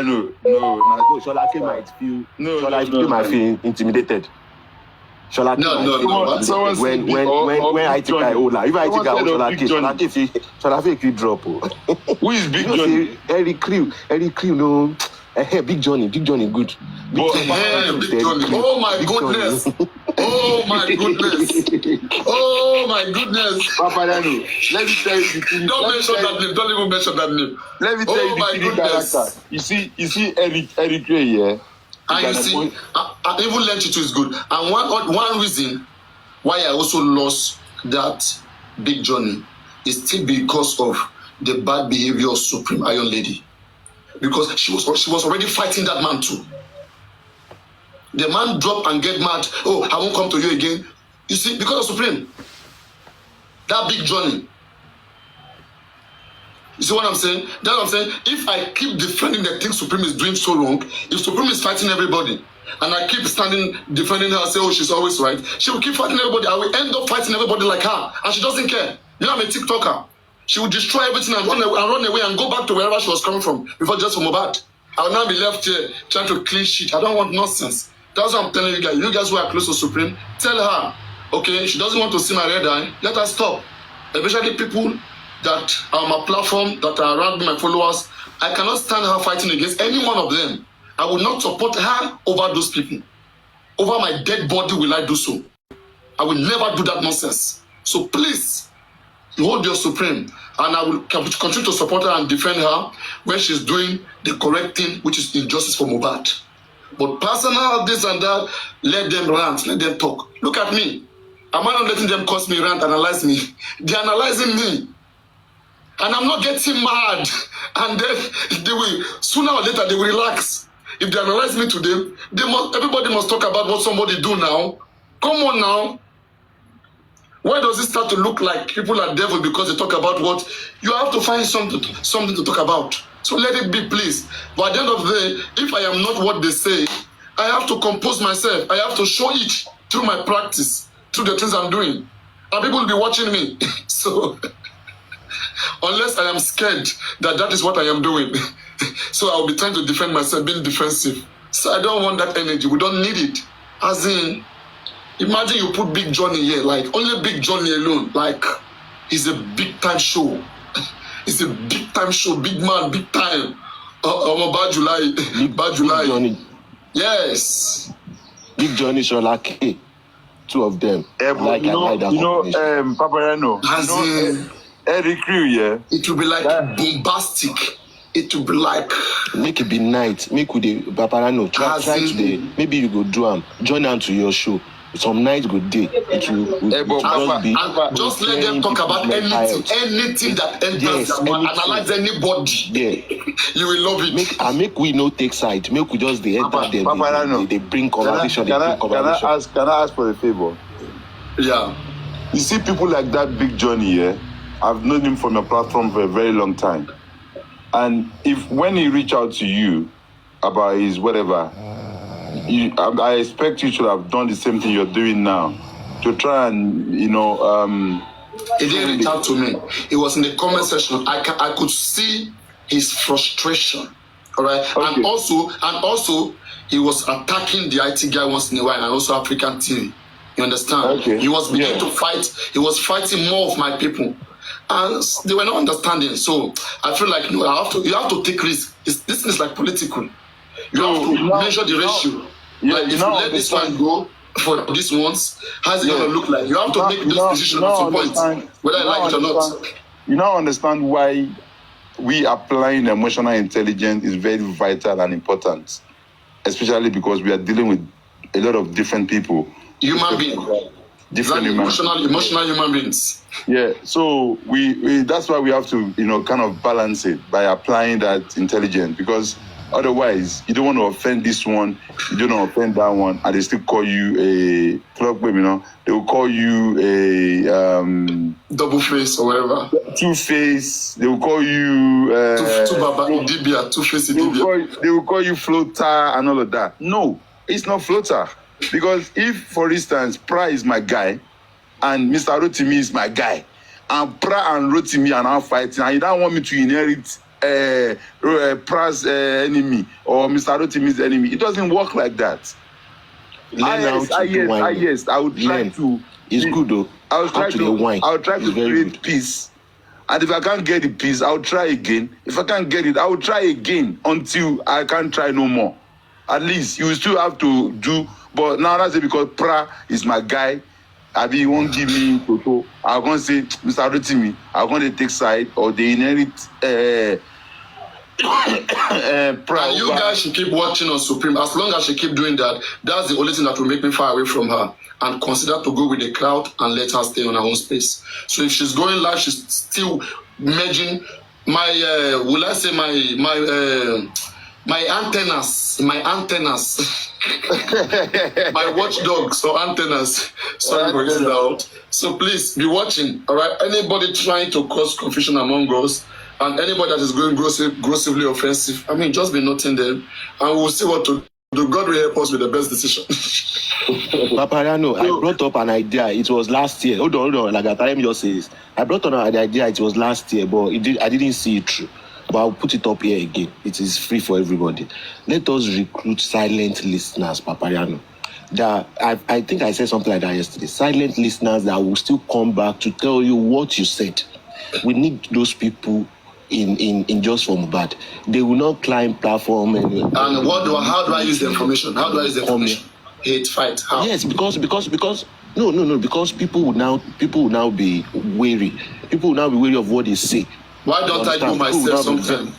No, Sholake might feel. Sholake might feel intimidated. Sholake might feel when I take Iola. If I take Sholake feel drop. Who is Big Johnny? Eric Crew, no. Big Johnny good. Big Johnny. Oh my goodness. Oh my goodness. Paparano, let me tell you the thing. Don't mention that name. Don't even mention that name. Let me tell you the thing character. You see Eric Ray here. And you see, I even learned it is good. And one reason why I also lost that Big Johnny is still because of the bad behavior of Supreme Iron Lady. Because she was already fighting that man too. The man drop and get mad. Oh, I won't come to you again. You see, because of Supreme. That Big Johnny. You see what I'm saying? That's what I'm saying. If I keep defending the thing Supreme is doing so wrong, if Supreme is fighting everybody, and I keep standing defending her, say, oh, she's always right, she will keep fighting everybody. I will end up fighting everybody like her. And she doesn't care. You know, I'm a TikToker. She will destroy everything and run away and go back to wherever she was coming from before just for Mohbad. I will now be left here trying to clean shit. I don't want nonsense. That's what I'm telling you guys. You guys who are close to Supreme, tell her, okay, she doesn't want to see my red eye. Let her stop. Especially people that are on my platform, that are around my followers. I cannot stand her fighting against any one of them. I will not support her over those people. Over my dead body will I do so. I will never do that nonsense. So please, you hold your Supreme, and I will continue to support her and defend her when she's doing the correct thing, which is injustice for Mohbad. But personal, this and that, let them rant, let them talk. Look at me. Am I not letting them cause me rant, analyze me? They're analyzing me. And I'm not getting mad. And then they will, sooner or later, they will relax. If they analyze me today, everybody must talk about what somebody do now. Come on now. Why does it start to look like people are devil because they talk about what? You have to find something to talk about. So let it be, please. But at the end of the day, if I am not what they say, I have to compose myself. I have to show it through my practice, through the things I'm doing. And people will be watching me. So, unless I am scared that is what I am doing, so I'll be trying to defend myself, being defensive. So I don't want that energy. We don't need it. As in, imagine you put Big Johnny here, like only Big Johnny alone, like he's a big time show. It's a big time show, big man, big time. Bad July. Big Johnny. Yes. Big Johnny, Sholake. Two of them. Paparano. Eric Crew, yeah. It will be like bombastic. It will be like. Make it be night. Make with the Paparano. Try today. Maybe you go do join on to your show. Some night good day. Just let them talk about anything that enters them, analyze anybody. Yeah. You will love it. Make we no take side. Make we just the enter there. They bring conversation. Can I ask for a favor? Yeah. You see people like that Big Johnny, yeah? I've known him from your platform for a very long time. And when he reach out to you about his whatever, I expect you should have done the same thing you're doing now to try and, He didn't reach out to me. He was in the comment section. I could see his frustration. All right. Okay. And also, he was attacking the IT guy once in a while, and also African TV. You understand? Okay. He was beginning to fight. He was fighting more of my people, and they were not understanding. So I feel like you have to take risks. This is like political. You have to measure the ratio. Yeah, like if you let this one go for this once, how's it going to look like? You have to make this decision at some point, whether I like it or not. You now understand why we applying emotional intelligence is very vital and important, especially because we are dealing with a lot of different people. Human beings. Different emotional human beings. Yeah, so we that's why we have to, kind of balance it by applying that intelligence, because otherwise, you don't want to offend this one, you don't want to offend that one, and they still call you a club, they will call you a double face or whatever. Two-face, they will call you two-face Idibia. They will call you floater and all of that. No, it's not floater. Because if, for instance, Pra is my guy and Mr. Rotimi is my guy, and Pra and Rotimi are now fighting, and you don't want me to inherit Pra's enemy or Mr. Rotimi's enemy. It doesn't work like that. Yes, I would try to. It's good though. I will try to create peace. And if I can't get the peace, I'll try again. If I can't get it, I will try again until I can't try no more. At least you still have to do. But now that's it because Pra is my guy. Abi, he won't give me Toto. I'm going to say, Mr. Rotimi, I'm going to take side or they inherit Pra. And you guys should keep watching on Supreme. As long as she keep doing that, that's the only thing that will make me far away from her. And consider to go with the crowd and let her stay on her own space. So if she's going live, she's still merging my will I say my antennas, my watchdogs or antennas. Sorry for using that out. So please be watching. All right, anybody trying to cause confusion among us and anybody that is going grossly offensive, I mean, just be noting them, and we'll see what to do. God will help us with the best decision. Papariano, I brought up an idea. It was last year. Hold on. Like I just say this. I brought on an idea. It was last year, but I didn't see it through. But I'll put it up here again. It is free for everybody. Let us recruit silent listeners, Papariano. That I think I said something like that yesterday. Silent listeners that will still come back to tell you what you said. We need those people in just for Mohbad. They will not climb platform and how do I use the information? How do I use the information? Hate fight. How? Yes, because no, because people will now be wary. People will now be wary of what they say. Why don't I do myself something?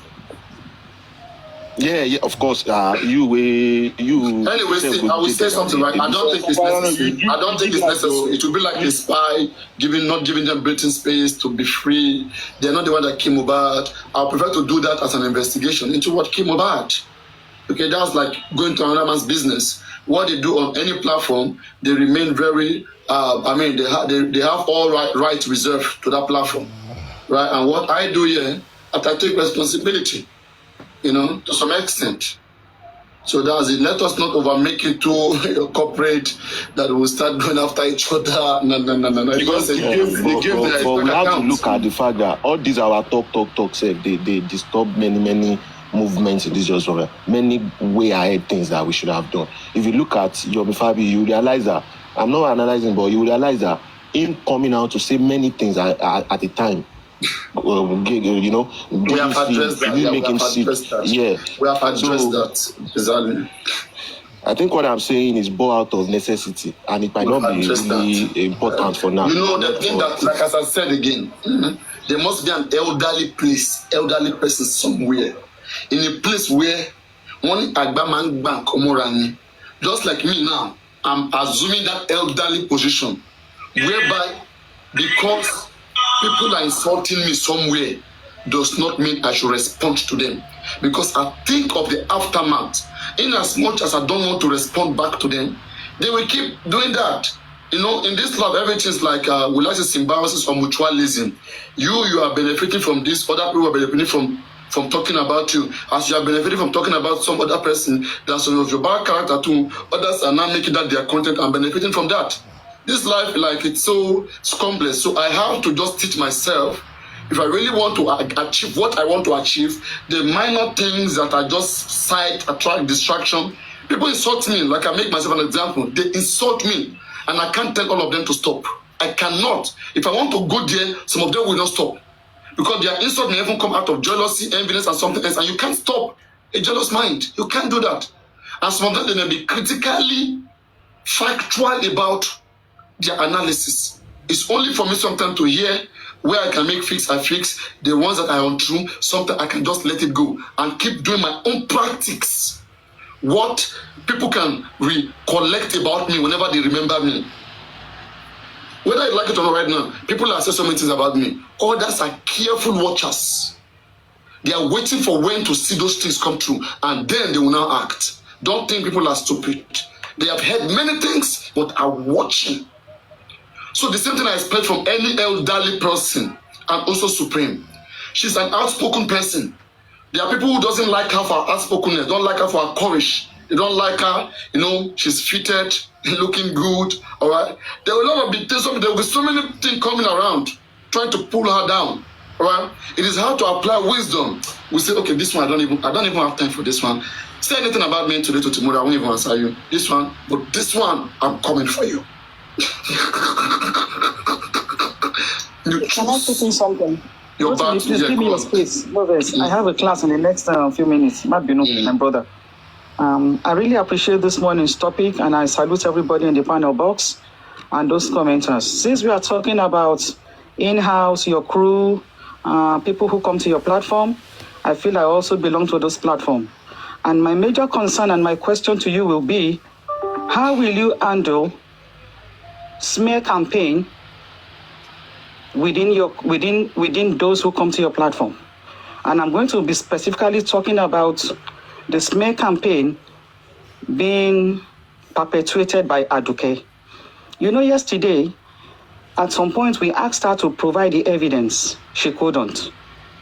Yeah, of course. You. Anyway, see, I will say something right. I don't think it's necessary. I don't think it's necessary. It will be like a spy not giving them breathing space to be free. They're not the one that killed Mohbad. I prefer to do that as an investigation into what killed Mohbad. Okay, that's like going to another man's business. What they do on any platform, they remain very. They have all rights reserved to that platform, right? And what I do here, I take responsibility. To some extent. So that's it. Let us not over make it too corporate that we'll start going after each other. No. Because we have to look at the fact that all these our talk they disturb many movements in this just many way ahead things that we should have done. If you look at Yomi Fabi, you realize that I'm not analyzing, but you realize that him coming out to say many things at a time. We have addressed that. We have addressed that. Exactly. I think what I'm saying is born out of necessity, and it might not be really important for now. The thing that, like as I said again, there must be an elderly person somewhere, in a place where one Agbaman bank omorani, just like me now, I'm assuming that elderly position, whereby because people are insulting me somewhere does not mean I should respond to them, because I think of the aftermath. In as much as I don't want to respond back to them, they will keep doing that. In this life, everything's like we like to symbiosis or mutualism. You are benefiting from this, other people are benefiting from talking about you. As you are benefiting from talking about some other person, that's some of your bad character too. Others are now making that their content and benefiting from that. This life, like, it's so complex. So I have to just teach myself, if I really want to achieve what I want to achieve, the minor things that are just side attract distraction. People insult me, like I make myself an example. They insult me, and I can't tell all of them to stop. I cannot. If I want to go there, some of them will not stop, because their insult may even come out of jealousy, enviness, and something else, and you can't stop a jealous mind. You can't do that. And some of them, they may be critically factual about their analysis. It's only for me sometimes to hear where I can make fix, I fix. The ones that are untrue, sometimes I can just let it go and keep doing my own practice. What people can recollect about me whenever they remember me. Whether you like it or not right now, people are saying so many things about me. Others are careful watchers. They are waiting for when to see those things come true, and then they will now act. Don't think people are stupid. They have heard many things, but are watching. So the same thing I expect from any elderly person, and also Supreme. She's an outspoken person. There are people who doesn't like her for her outspokenness, don't like her for her courage. They don't like her, she's fitted, looking good, all right? There will be so many things coming around, trying to pull her down. Well, it is hard to apply wisdom. We say, okay, this one I don't even have time for this one. Say anything about me today to tomorrow, I won't even answer you. This one, but this one, I'm coming for you. Can I put in something? Your bad, please give me your space. Moses, I have a class in the next few minutes. My brother. I really appreciate this morning's topic, and I salute everybody in the panel box and those commenters. Since we are talking about in-house, your crew, people who come to your platform, I feel I also belong to this platform. And my major concern and my question to you will be, how will you handle smear campaign within those who come to your platform? And I'm going to be specifically talking about the smear campaign being perpetuated by Aduke. You know, yesterday, at some point, we asked her to provide the evidence. She couldn't.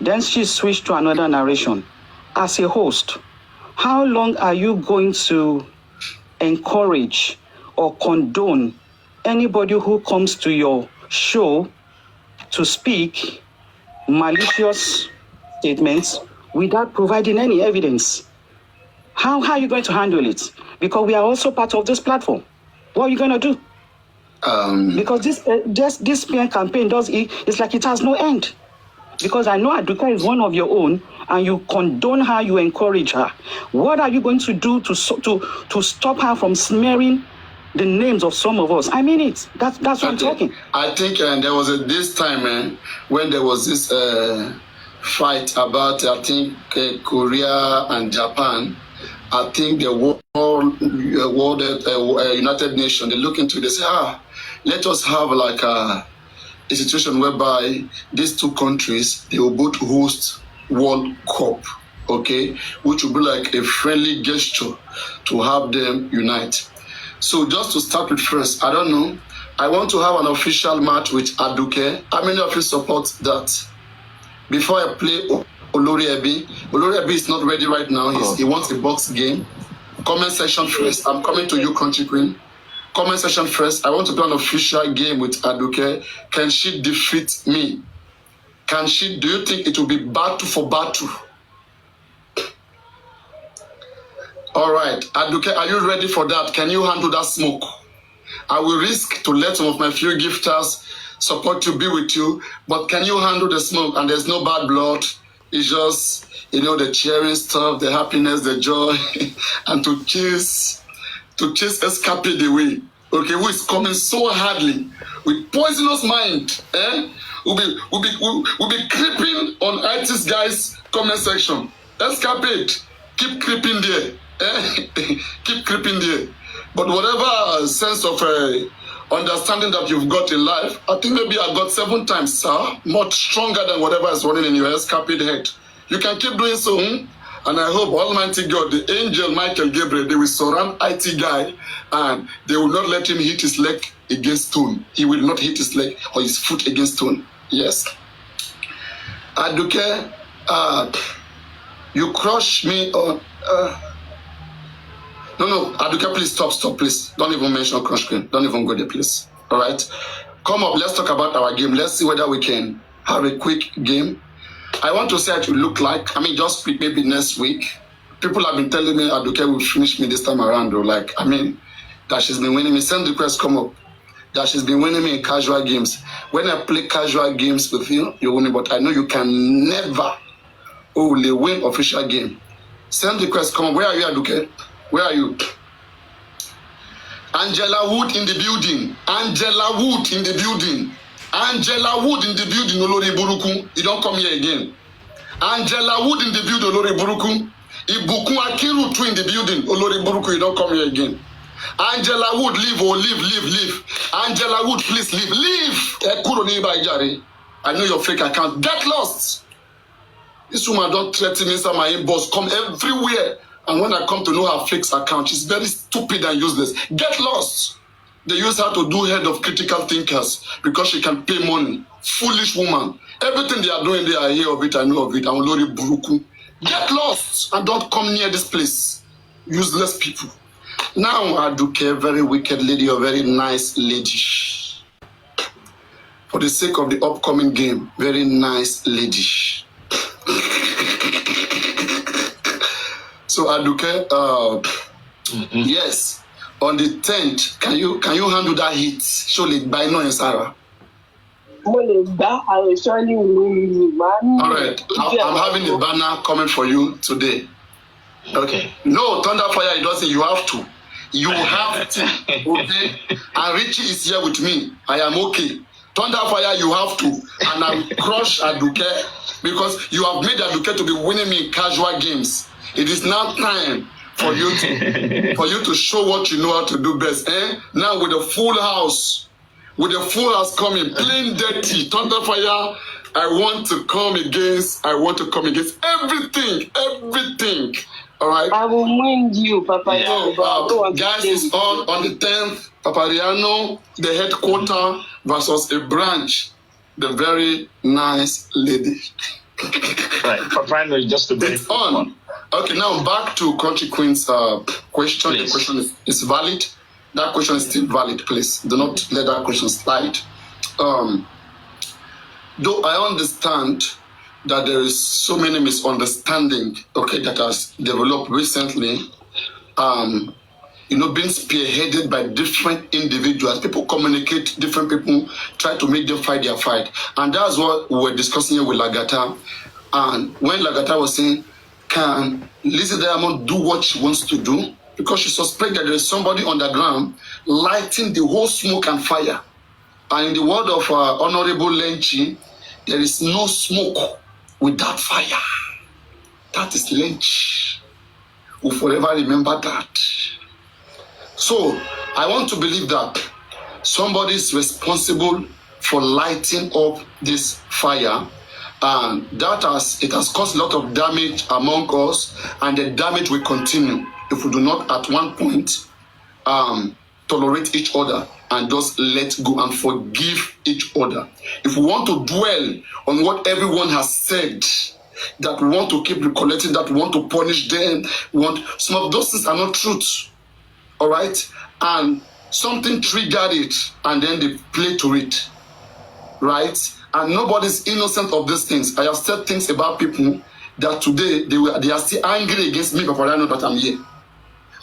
Then she switched to another narration. As a host, how long are you going to encourage or condone anybody who comes to your show to speak malicious statements without providing any evidence? How are you going to handle it? Because we are also part of this platform. What are you going to do? Because this smear campaign it's like it has no end. Because I know Aduka is one of your own, and you condone her, you encourage her. What are you going to do to stop her from smearing the names of some of us? I mean it. That's what I'm talking. I think there was this time when there was this fight about, I think, Korea and Japan. I think the United Nations, they look into it, they say, let us have like a situation whereby these two countries, they will both host World Cup, okay, which will be like a friendly gesture to have them unite. So just to start with first, I don't know, I want to have an official match with Aduke. How many of you support that? Before I play Olori Ebi is not ready right now. He wants a box game. Comment section first. I'm coming to you, Country Queen. Comment section first. I want to play an official game with Aduke. Can she defeat me? Can she? Do you think it will be battle for battle? All right, Aduke, are you ready for that? Can you handle that smoke? I will risk to let some of my few gifters support you, be with you, but can you handle the smoke? And there's no bad blood. It's just, the cheering stuff, the happiness, the joy, and to chase escapade away. Okay, who is coming so hardly with poisonous mind? We'll be creeping on IT's guys' comment section. Escapade, keep creeping there. Keep creeping there. But whatever sense of understanding that you've got in life, I think maybe I got 7 times, sir, much stronger than whatever is running in your escapade head. You can keep doing so, and I hope Almighty God, the angel Michael Gabriel, they will surround IT guy, and they will not let him hit his leg against stone. He will not hit his leg or his foot against stone. Yes. Aduke, you crush me on... No, Aduke, please stop, please. Don't even mention Crush Queen. Don't even go there, please. All right? Come up, let's talk about our game. Let's see whether we can have a quick game. I want to say what you look like. Just maybe next week. People have been telling me Aduke will finish me this time around, though. That she's been winning me. Send requests, come up. That she's been winning me in casual games. When I play casual games with you, you win me, but I know you can never only win official game. Send requests, come up. Where are you, Aduke? Where are you? Angela Wood in the building. Angela Wood in the building. Angela Wood in the building, Olori Buruku. You don't come here again. Angela Wood in the building, Olori Buruku. Ibukun Akiru too in the building, Olori Buruku. You don't come here again. Angela Wood, leave, leave. Angela Wood, please leave. Leave. I know your fake account. Get lost. This woman don't threaten me inside my inbox. Come everywhere. And when I come to know her fake account, she's very stupid and useless. Get lost. They use her to do head of critical thinkers because she can pay money. Foolish woman. Everything they are doing, they are here of it, I know of it. I'm Lori Buruku. Get lost and don't come near this place. Useless people. Now, Aduke, very wicked lady, a very nice lady. for the sake of the upcoming game. Very nice lady. So Aduke, yes, on the 10th, can you handle that hit? Surely by no Sarah. I will surely win. All right, I'm having a banner coming for you today. Okay. No, Thunderfire, it doesn't. You have to. You have to. Okay. And Richie is here with me. I am okay. Thunderfire, you have to. And I will crush Aduke because you have made Aduke to be winning me in casual games. It is now time for you to show what you know how to do best. Now with a full house. With the full house coming, plain dirty, Thunderfire, I want to come against everything. All right? I will win you, Papariano. So, guys, it's on the 10th, Papariano, the headquarter versus a branch, the very nice lady. Right, Papariano, just to it's on. Okay, now back to Country Queen's question. Please. The question is valid. That question is still valid, please. Do not let that question slide. Though I understand that there is so many misunderstanding, that has developed recently, being spearheaded by different individuals. People communicate, different people try to make them fight their fight. And that's what we were discussing here with Lagata. And when Lagata was saying, can Lizzie Diamond do what she wants to do? Because she suspects that there is somebody underground lighting the whole smoke and fire. And in the word of Honorable Lenchi, there is no smoke without fire. That is Lenchi. We'll forever remember that. So, I want to believe that somebody is responsible for lighting up this fire. And it has caused a lot of damage among us, and the damage will continue if we do not at one point tolerate each other and just let go and forgive each other. If we want to dwell on what everyone has said, that we want to keep recollecting, that we want to punish them, some of those things are not truth. All right? And something triggered it, and then they play to it. Right? And nobody's innocent of these things. I have said things about people that today they are still angry against me, Papa, I know that I'm here.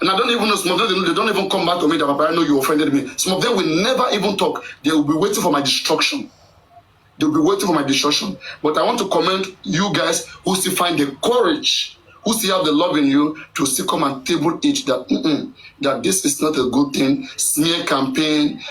And I don't even know, some of them, they don't even come back to me that, Papa, I know you offended me. Some of them will never even talk. They will be waiting for my destruction. They will be waiting for my destruction. But I want to commend you guys who still find the courage, who still have the love in you to still come and table it that this is not a good thing. Smear campaign,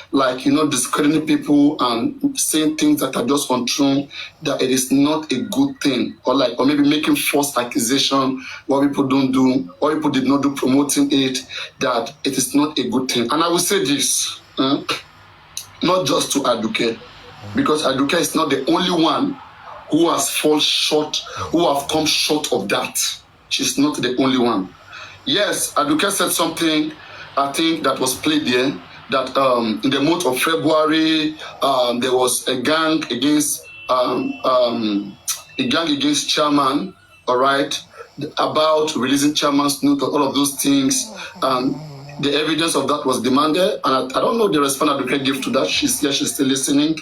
discrediting people and saying things that are just untrue, that it is not a good thing. Or maybe making false accusation, what people don't do, or people did not do, promoting it, that it is not a good thing. And I will say this, not just to Aduke, because Aduke is not the only one who has fallen short, who have come short of that. She's not the only one. Yes, Aduke said something, I think, that was played there, that in the month of February, there was a gang against chairman, all right, about releasing chairman's note, all of those things. The evidence of that was demanded, and I don't know the response Aduke gave to that. She's here, she's still listening.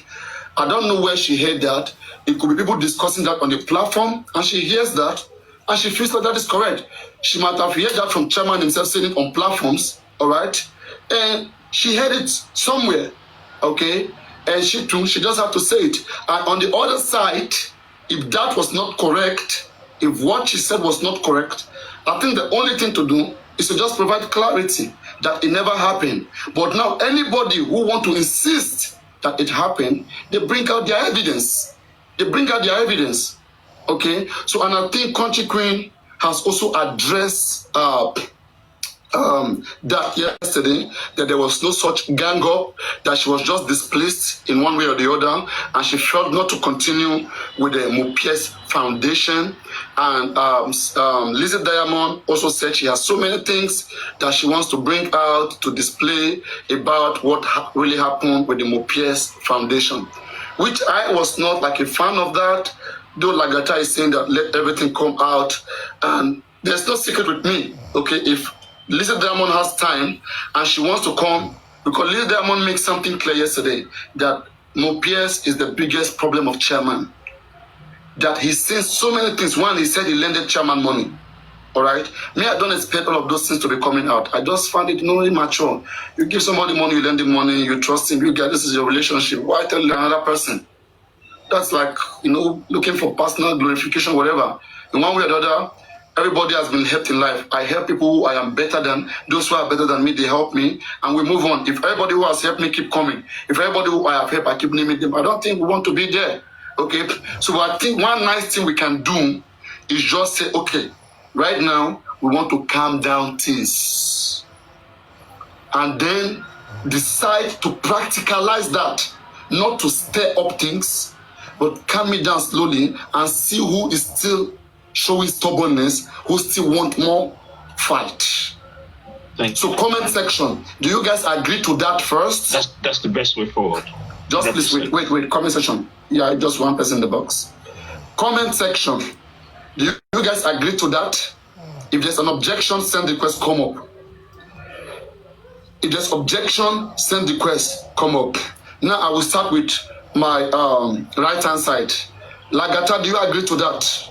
I don't know where she heard that. It could be people discussing that on the platform, and she hears that, and she feels that is correct. She might have heard that from chairman himself saying it on platforms, all right? And she heard it somewhere, okay? And she just had to say it. And on the other side, if that was not correct, if what she said was not correct, I think the only thing to do is to just provide clarity that it never happened. But now anybody who want to insist that it happened, they bring out their evidence. Okay, so and I think Country Queen has also addressed that yesterday, that there was no such gang up, that she was just displaced in one way or the other, and she felt not to continue with the Mopies Foundation. And Lizzie Diamond also said she has so many things that she wants to bring out to display about what really happened with the Mopies Foundation, which I was not a fan of that. Though Lagata is saying that let everything come out, and there's no secret with me, okay? If Lizzie Diamond has time and she wants to come, because Lizzie Diamond made something clear yesterday, that Mo Pierce is the biggest problem of chairman. That he's seen so many things. One, he said he lended chairman money. All right. Me, I don't expect all of those things to be coming out. I just find it no immature. You give somebody money, you lend him money, you trust him, you get this is your relationship. Why tell another person? That's like, looking for personal glorification, whatever. In one way or the other, everybody has been helped in life. I help people who I am better than. Those who are better than me, they help me, and we move on. If everybody who has helped me keep coming, if everybody who I have helped, I keep naming them, I don't think we want to be there. Okay? So I think one nice thing we can do is just say, okay, right now, we want to calm down things. And then decide to practicalize that. Not to stir up things, but calm it down slowly and see who is still showing stubbornness, who still want more fight. So comment section, do you guys agree to that first? That's the best way forward. Just please wait, comment section. Yeah, just one person in the box. Comment section, do you guys agree to that? If there's an objection, send request, come up. If there's objection, send request, come up. Now I will start with my right hand side. Lagata, do you agree to that?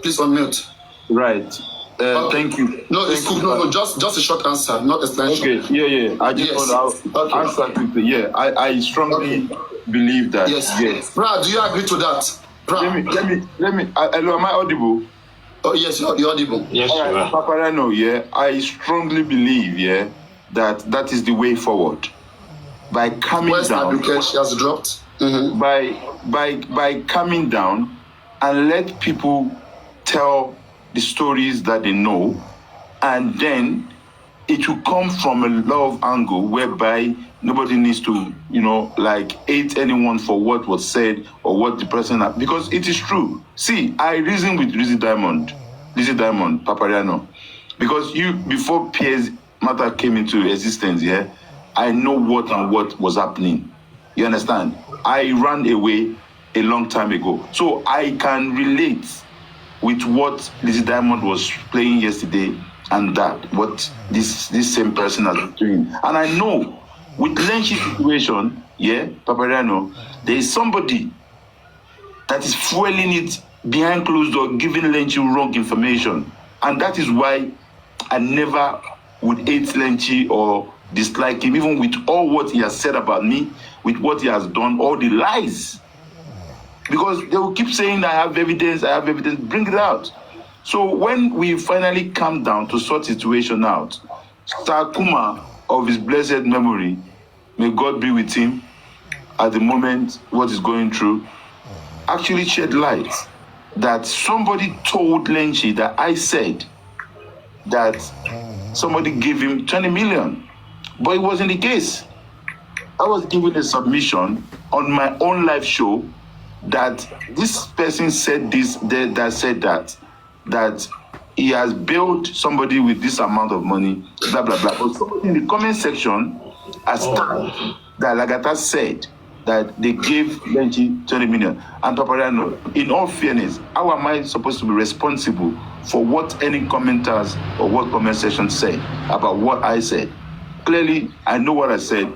Please unmute. Right. Thank you. No, it's cool. No, just a short answer, not explanation. Okay. Yeah. I just want to answer quickly. Yeah, I strongly believe that. Yes. Brad, do you agree to that? Brad. Let me. Hello, am I audible? Oh yes, you're audible. Yes, you are. Paparano, yeah, I strongly believe, yeah, that is the way forward. By calming down. Because she has dropped. Mm-hmm. By calming down and let people tell the stories that they know, and then it will come from a love angle whereby nobody needs to, hate anyone for what was said or what the person had, because it is true. See, I reasoned with Lizzie Diamond, Papariano, because before Pierre's matter came into existence, yeah, I know what was happening. You understand? I ran away a long time ago, so I can relate with what Lizzie Diamond was playing yesterday and what this same person has been doing. And I know with Lenchi's situation, yeah, Papariano, there is somebody that is fueling it behind closed door, giving Lenchi wrong information. And that is why I never would hate Lenchi or dislike him, even with all what he has said about me, with what he has done, all the lies. Because they will keep saying, I have evidence, bring it out. So when we finally calm down to sort situation out, Star Kuma, of his blessed memory, may God be with him at the moment, what is going through, actually shed light that somebody told Lenchi that I said that somebody gave him 20 million. But it wasn't the case. I was given a submission on my own live show that this person said this, that said that he has billed somebody with this amount of money, blah, blah, blah. But somebody in the comment section has that Lagata said that they gave Lenchi 20 million. And Papariano, in all fairness, how am I supposed to be responsible for what any commenters or what comment section say about what I said? Clearly, I know what I said.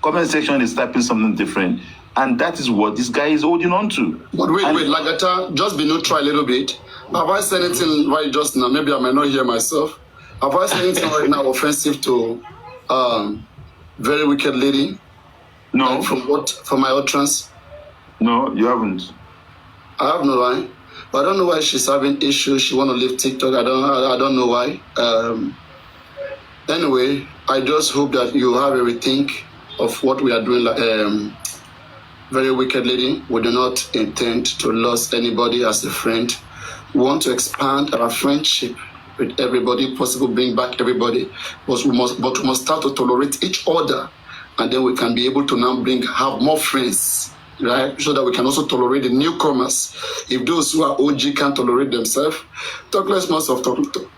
Comment section is typing something different. And that is what this guy is holding on to. But wait, Lagata, just be neutral a little bit. Have I said anything right just now? Maybe I might not hear myself. Have I said anything right now offensive to very wicked lady? No. From my utterance? No, you haven't. I have no lie. But I don't know why she's having issues. She want to leave TikTok. I don't know why. Anyway, I just hope that you have a rethink of what we are doing. Very wicked lady. We do not intend to lose anybody as a friend. We want to expand our friendship with everybody, possible bring back everybody. But we must start to tolerate each other, and then we can be able to now have more friends, right? So that we can also tolerate the newcomers. If those who are OG can't tolerate themselves, talk less much of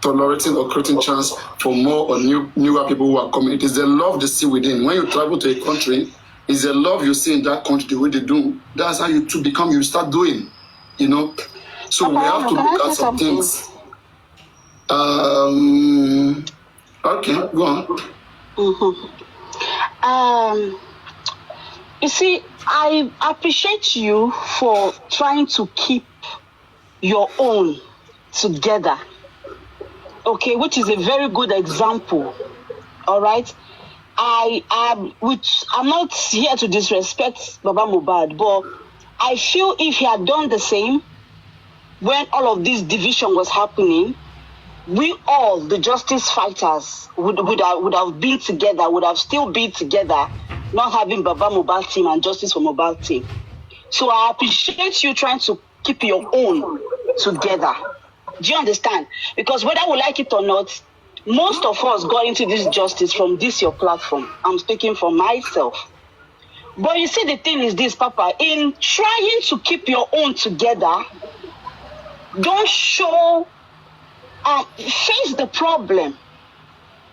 tolerating or creating chance for more or newer people who are coming. It is the love they see within. When you travel to a country, it's the love you see in that country, the way they do. That's how you start doing, So Papa, we have to look at some things. Okay, go on. Mm-hmm. You see, I appreciate you for trying to keep your own together. Okay, which is a very good example. All right. I'm not here to disrespect Baba Mohbad, but I feel if he had done the same when all of this division was happening, we all, the justice fighters, would have been together, would have still been together, not having Baba Mohbad team and Justice for Mohbad team. So I appreciate you trying to keep your own together. Do you understand? Because whether we like it or not, most of us got into this justice from this your platform. I'm speaking for myself. But you see, the thing is this, Papa, in trying to keep your own together, don't show, face the problem.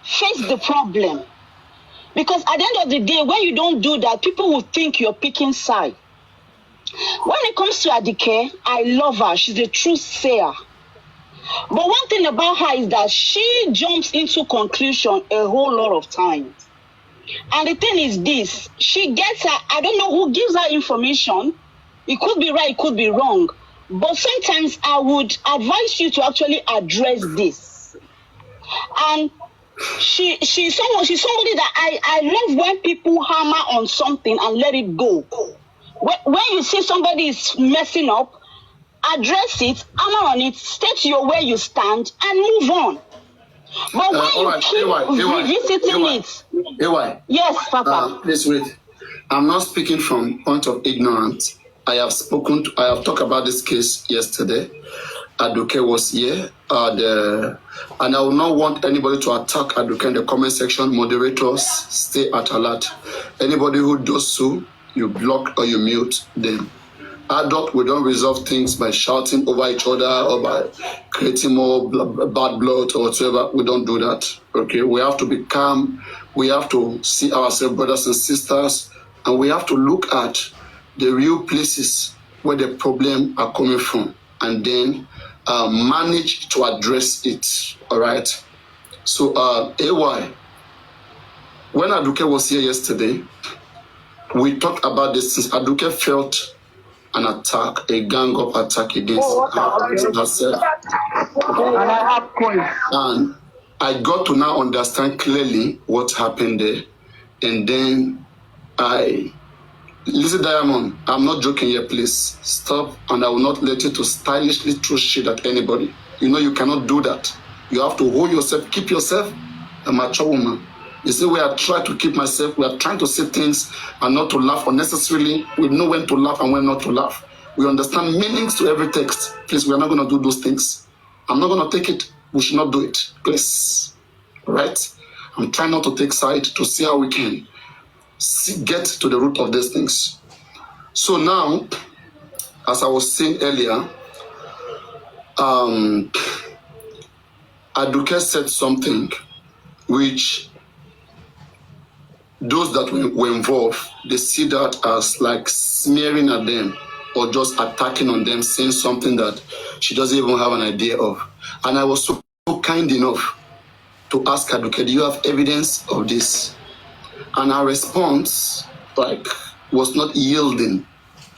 Face the problem. Because at the end of the day, when you don't do that, people will think you're picking side. When it comes to Adike, I love her. She's a true sayer. But one thing about her is that she jumps into conclusion a whole lot of times. And the thing is this, she gets her, I don't know who gives her information. It could be right, it could be wrong. But sometimes I would advise you to actually address this. And she's somebody that I love when people hammer on something and let it go. When you see somebody is messing up, address it, hammer on it, state your where you stand, and move on. But when you keep revisiting it, yes, Papa. Please wait. I'm not speaking from point of ignorance. I have talked about this case yesterday. Aduke was here, and I will not want anybody to attack Aduke in the comment section. Moderators, stay at alert. Anybody who does so, you block or you mute them. Adult, we don't resolve things by shouting over each other or by creating more bad blood or whatever. We don't do that. Okay, we have to be calm. We have to see ourselves, brothers and sisters, and we have to look at the real places where the problem are coming from, and then manage to address it. All right. So, AY, when Aduke was here yesterday, we talked about this since Aduke felt an attack, a gang-up attack against herself. And I got to now understand clearly what happened there. And then Lizzie Diamond, I'm not joking here, please. Stop, and I will not let you to stylishly throw shit at anybody. You know you cannot do that. You have to hold yourself, keep yourself a mature woman. You see, we are trying to keep myself, we are trying to say things and not to laugh unnecessarily. We know when to laugh and when not to laugh. We understand meanings to every text. Please, we are not going to do those things. I'm not going to take it. We should not do it. Please. All right? I'm trying not to take side to see how we can get to the root of these things. So now, as I was saying earlier, Aduke said something which those that were involved, they see that as like smearing at them or just attacking on them, saying something that she doesn't even have an idea of. And I was so kind enough to ask Aduke, do you have evidence of this? And her response, was not yielding,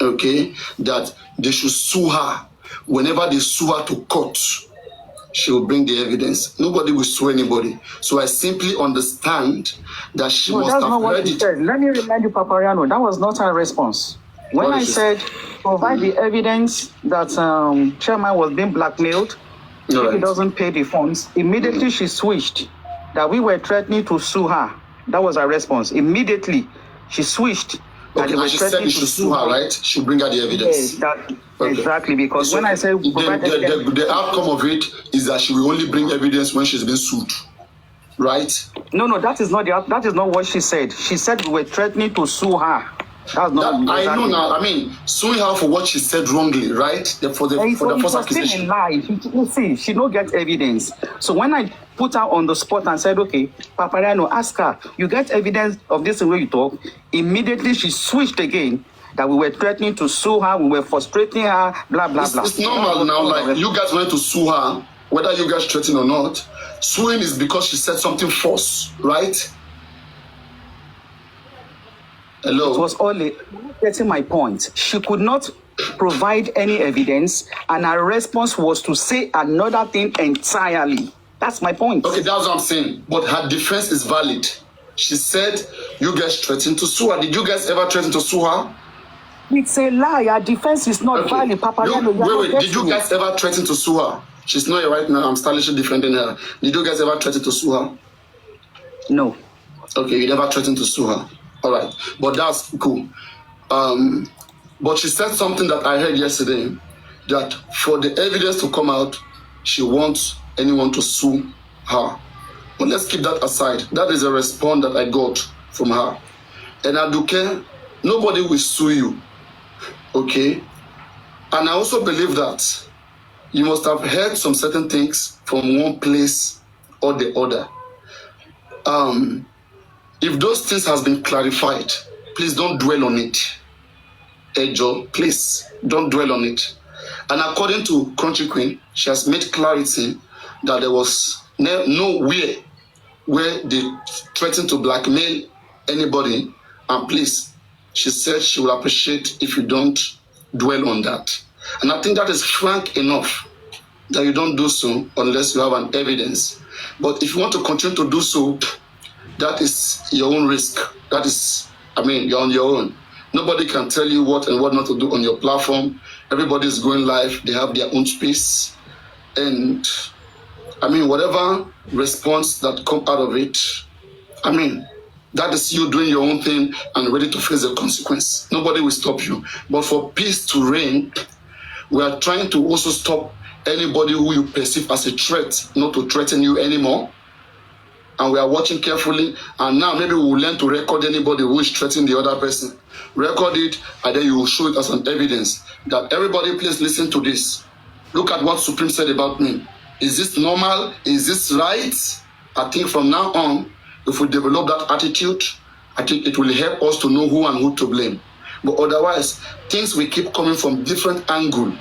okay, that they should sue her. Whenever they sue her to court, she will bring the evidence. Nobody will sue anybody. So I simply understand that she must have not what read she it. said. Let me remind you, Papariano, that was not her response. When I said, provide the evidence that Chairman was being blackmailed, if he doesn't pay the funds, immediately she switched, that we were threatening to sue her. That was her response. Immediately, she switched. Okay, and she said we should sue her, right? She'll bring her the evidence. Yes, exactly, because when I say the outcome of it is that she will only bring evidence when she's been sued, right? No, that is not what she said. She said we were threatening to sue her. That's not. I know now. I mean, suing her for what she said wrongly, right? For the first accusation. Still in lie. You see, she don't get evidence. So when I put her on the spot and said, okay, Papariano, ask her, you get evidence of this way you talk? Immediately she switched again, that we were threatening to sue her, we were frustrating her, blah, blah, blah. It's normal now, like you guys wanted to sue her, whether you guys threaten or not. Suing is because she said something false, right? Hello. It was only getting my point. She could not provide any evidence, and her response was to say another thing entirely. That's my point. Okay, that's what I'm saying. But her defense is valid. She said you guys threatened to sue her. Did you guys ever threaten to sue her? It's a lie. Her defense is not valid. Wait. Did you guys ever threaten to sue her? She's not here right now. I'm stylishly defending her. Did you guys ever threaten to sue her? No. Okay, you never threatened to sue her. All right, but that's cool. But she said something that I heard yesterday, that for the evidence to come out, she wants anyone to sue her. But let's keep that aside. That is a response that I got from her. And Aduke, nobody will sue you, okay? And I also believe that you must have heard some certain things from one place or the other. If those things has been clarified, please don't dwell on it. Ejo, please don't dwell on it. And according to Country Queen, she has made clarity that there was nowhere where they threatened to blackmail anybody. And please, she said she will appreciate if you don't dwell on that. And I think that is frank enough that you don't do so unless you have an evidence. But if you want to continue to do so, that is your own risk. That is, you're on your own. Nobody can tell you what and what not to do on your platform. Everybody is going live. They have their own space. And, whatever response that comes out of it, that is you doing your own thing and ready to face the consequence. Nobody will stop you. But for peace to reign, we are trying to also stop anybody who you perceive as a threat not to threaten you anymore. And we are watching carefully, and now maybe we will learn to record anybody who is threatening the other person. Record it, and then you will show it as an evidence that everybody, please listen to this. Look at what Supreme said about me. Is this normal? Is this right? I think from now on, if we develop that attitude, I think it will help us to know who and who to blame. But otherwise, things will keep coming from different angles.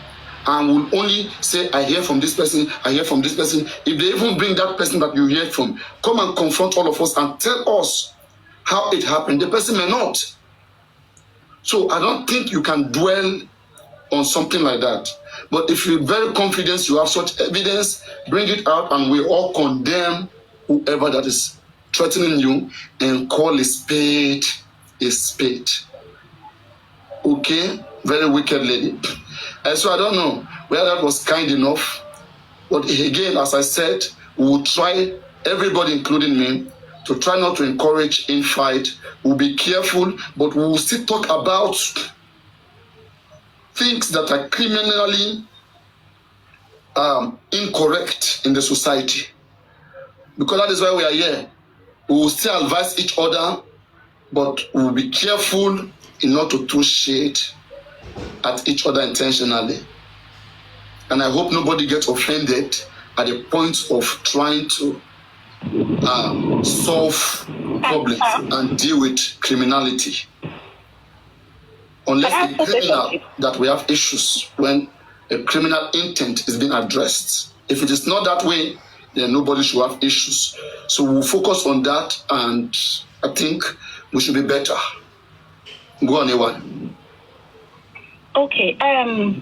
And will only say, I hear from this person, I hear from this person. If they even bring that person that you hear from, come and confront all of us and tell us how it happened. The person may not. So I don't think you can dwell on something like that. But if you're very confident you have such evidence, bring it out and we all condemn whoever that is threatening you and call a spade a spade. Okay? Very wicked lady. And so I don't know whether that was kind enough. But again, as I said, we will try, everybody including me, to try not to encourage infight. We'll be careful, but we will still talk about things that are criminally incorrect in the society. Because that is why we are here. We will still advise each other, but we will be careful in not to throw shade at each other intentionally. And I hope nobody gets offended at the point of trying to solve problems and deal with criminality. Unless it's criminal that we have issues when a criminal intent is being addressed. If it is not that way, then nobody should have issues. So we'll focus on that, and I think we should be better. Go on, Ewan. Okay. I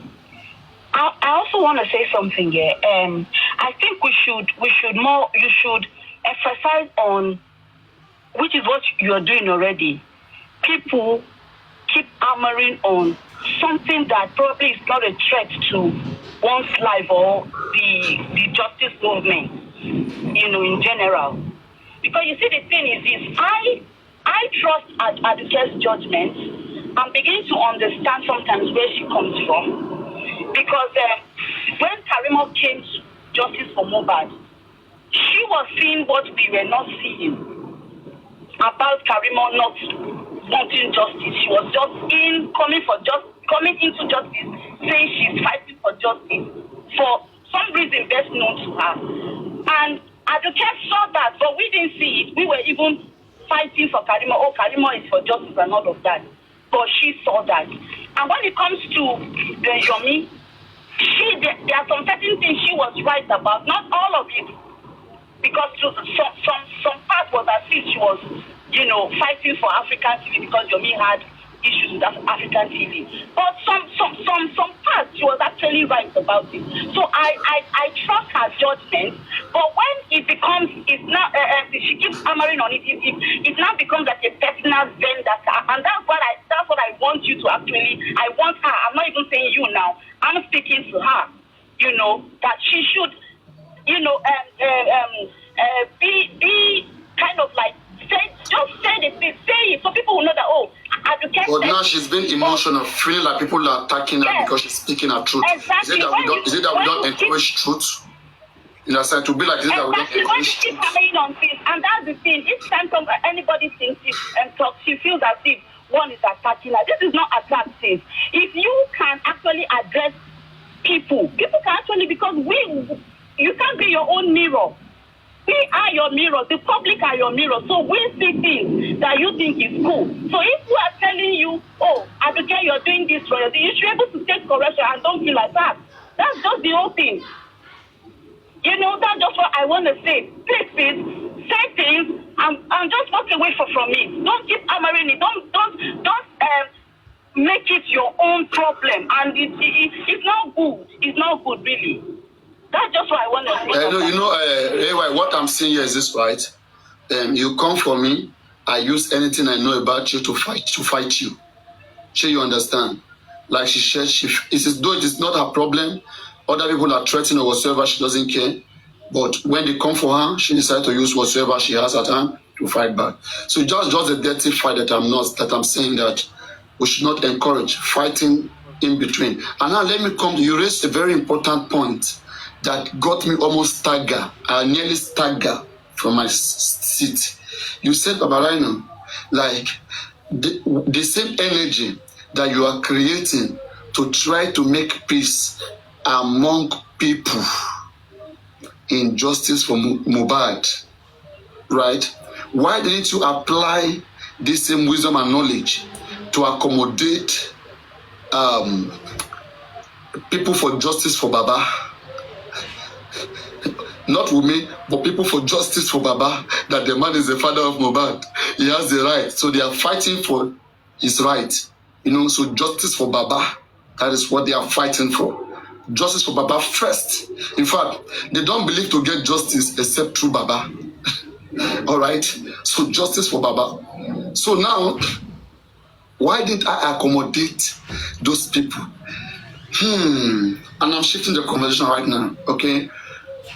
also want to say something here. I think you should emphasize on, which is what you are doing already. People keep hammering on something that probably is not a threat to one's life or the justice movement, in general. Because you see, the thing is this, I trust Aduke's judgment. I'm beginning to understand sometimes where she comes from. Because when Karimo came to justice for Mohbad, she was seeing what we were not seeing about Karimo not wanting justice. She was just coming into justice, saying she's fighting for justice for some reason best known to her. And Aduke saw that, but we didn't see it. We were even fighting for Karimo. Oh, Karimo is for justice and all of that. But she saw that. And when it comes to the Yomi, there are some certain things she was right about, not all of it, because some part was as if she was fighting for African TV because Yomi had issues with African TV. But some parts she was actually right about it. So I trust her judgment. But when it becomes, it's now she keeps hammering on it. It now becomes like a personal vendetta, and that's what I want you to actually. I want her. I'm not even saying you now. I'm speaking to her. That she should, be kind of like say it so people will know that But now she's been emotional, feeling like people are attacking her because she's speaking her truth. Exactly. Is it that we don't encourage truth? In a sense, to be like, is it that we don't encourage truth? On things, and that's the thing. Each time anybody thinks it and talks, she feels as if one is attacking her. This is not attractive. If you can actually address people can actually, because you can't be your own mirror. We are your mirror. The public are your mirror. So we see things that you think is cool. So if we are telling you, Aduke, you're doing this wrong, you should be able to take correction and don't feel like that. That's just the whole thing. That's just what I want to say. Please, say things and just walk away from it. Don't keep hammering it. Don't make it your own problem. And it's not good. It's not good, really. That's just what I want to say. What I'm saying here is this, right? You come for me, I use anything I know about you to fight you. Sure, you understand? Like she said, though it is not her problem, other people are threatening or whatsoever, she doesn't care. But when they come for her, she decides to use whatsoever she has at hand to fight back. So just a dirty fight that I'm saying that we should not encourage fighting in between. And now let me come to you. Raised a very important point that got me almost stagger. I nearly stagger from my seat. You said, Babarino, like the same energy that you are creating to try to make peace among people in justice for Mohbad, right? Why didn't you apply this same wisdom and knowledge to accommodate people for justice for Baba? Not women, but people for justice for Baba, that the man is the father of Mohbad. He has the right. So they are fighting for his right. So justice for Baba, that is what they are fighting for. Justice for Baba first. In fact, they don't believe to get justice except through Baba. All right? So justice for Baba. So now, why didn't I accommodate those people? And I'm shifting the conversation right now, okay?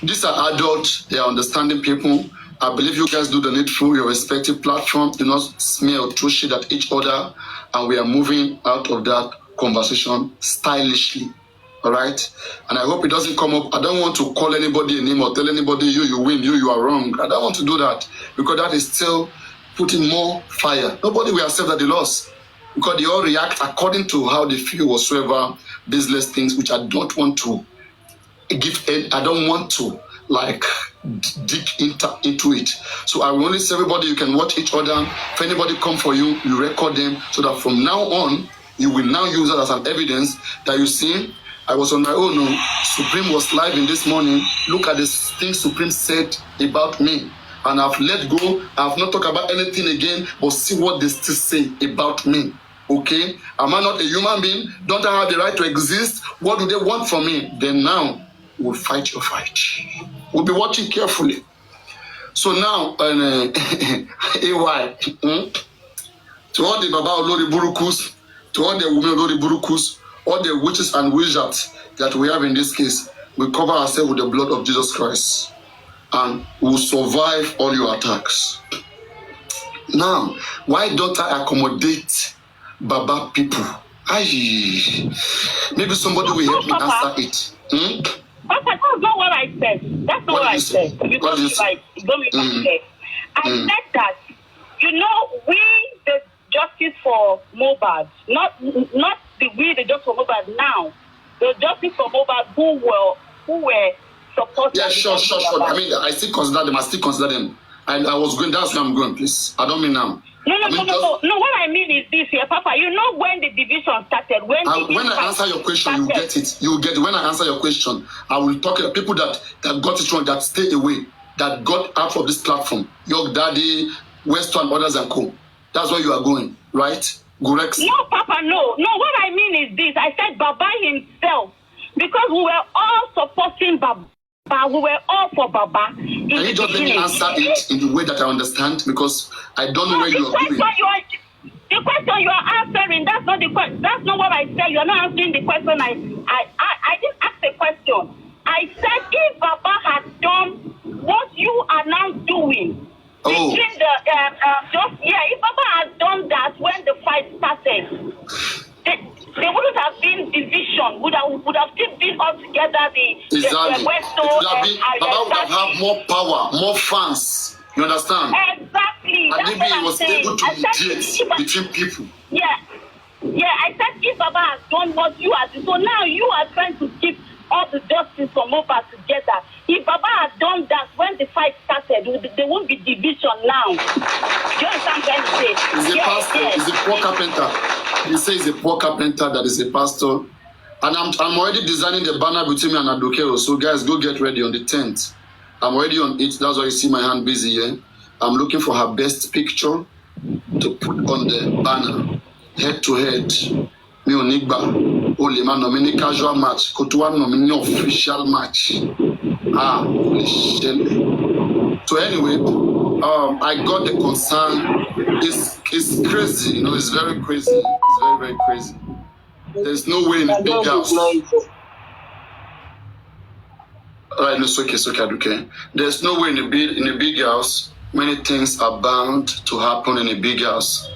These are adults, they are understanding people. I believe you guys do the needful, your respective platforms. Do not smear or throw shit at each other. And we are moving out of that conversation stylishly. All right? And I hope it doesn't come up. I don't want to call anybody a name or tell anybody you win, you are wrong. I don't want to do that, because that is still putting more fire. Nobody will accept that they lost, because they all react according to how they feel whatsoever business things, which I don't want to I don't want to dig into it. So I will only say, everybody, you can watch each other. If anybody come for you, you record them, so that from now on, you will now use that as an evidence that you see, I was on my own. Supreme was live in this morning. Look at the things Supreme said about me. And I've let go. I've not talked about anything again, but see what they still say about me. Okay? Am I not a human being? Don't I have the right to exist? What do they want from me? Then now, we'll fight your fight. We'll be watching carefully. So now, AY, to all the Baba Olori Burukus, to all the women Olori Burukus, all the witches and wizards that we have in this case, we cover ourselves with the blood of Jesus Christ, and we'll survive all your attacks. Now, why don't I accommodate Baba people? Maybe somebody will help me answer it. That's not what I said. That's not what I said. You don't say. I said that, we, the justice for Mohbad, not the justice for Mohbad now, the justice for Mohbad who were supported. Yeah, sure. I mean, I still consider them. And I was going, that's where I'm going, please. I don't mean now. No. What I mean is this here, Papa. When the division started, when I answer your question, you get it. You get it. When I answer your question, I will talk to people that got it wrong, that stay away, that got out of this platform. Your daddy, Weston and others and co. That's where you are going, right? Gorex. No, Papa, no. No, what I mean is this. I said Baba himself. Because we were all supporting Baba. We were all for Baba. Can you just let me answer it in the way that I understand? Because I don't know where you are going. The question you are answering, that's not the question. That's not what I said. You are not answering the question. I didn't ask the question. I said if Baba had done what you are now doing, between the if Baba had done that when the fight started, there wouldn't have been division. Would have still been all together. Exactly. Baba would have had more power, more fans. You understand? Exactly. And maybe he was able to mediate between people. Yeah. I said if Baba has done what you are doing, so now you are trying to keep all the justice from Mohbad together. If Baba had done that when the fight started, there won't be division now. Do you understand what I'm trying to say? He's a pastor. He's a poor carpenter. He says he's a poor carpenter that is a pastor. And I'm already designing the banner between me and Adokero. So guys, go get ready on the 10th. I'm already on it. That's why you see my hand busy here. I'm looking for her best picture to put on the banner. Head to head. Me Onigba. Olima nomini casual match. Kotua nomini official match. Holy shit. So anyway, I got the concern. It's crazy, you know, it's very crazy. It's very, very crazy. There's no way in a big house. Right, no, it's okay, okay. There's no way in a big house. Many things are bound to happen in a big house,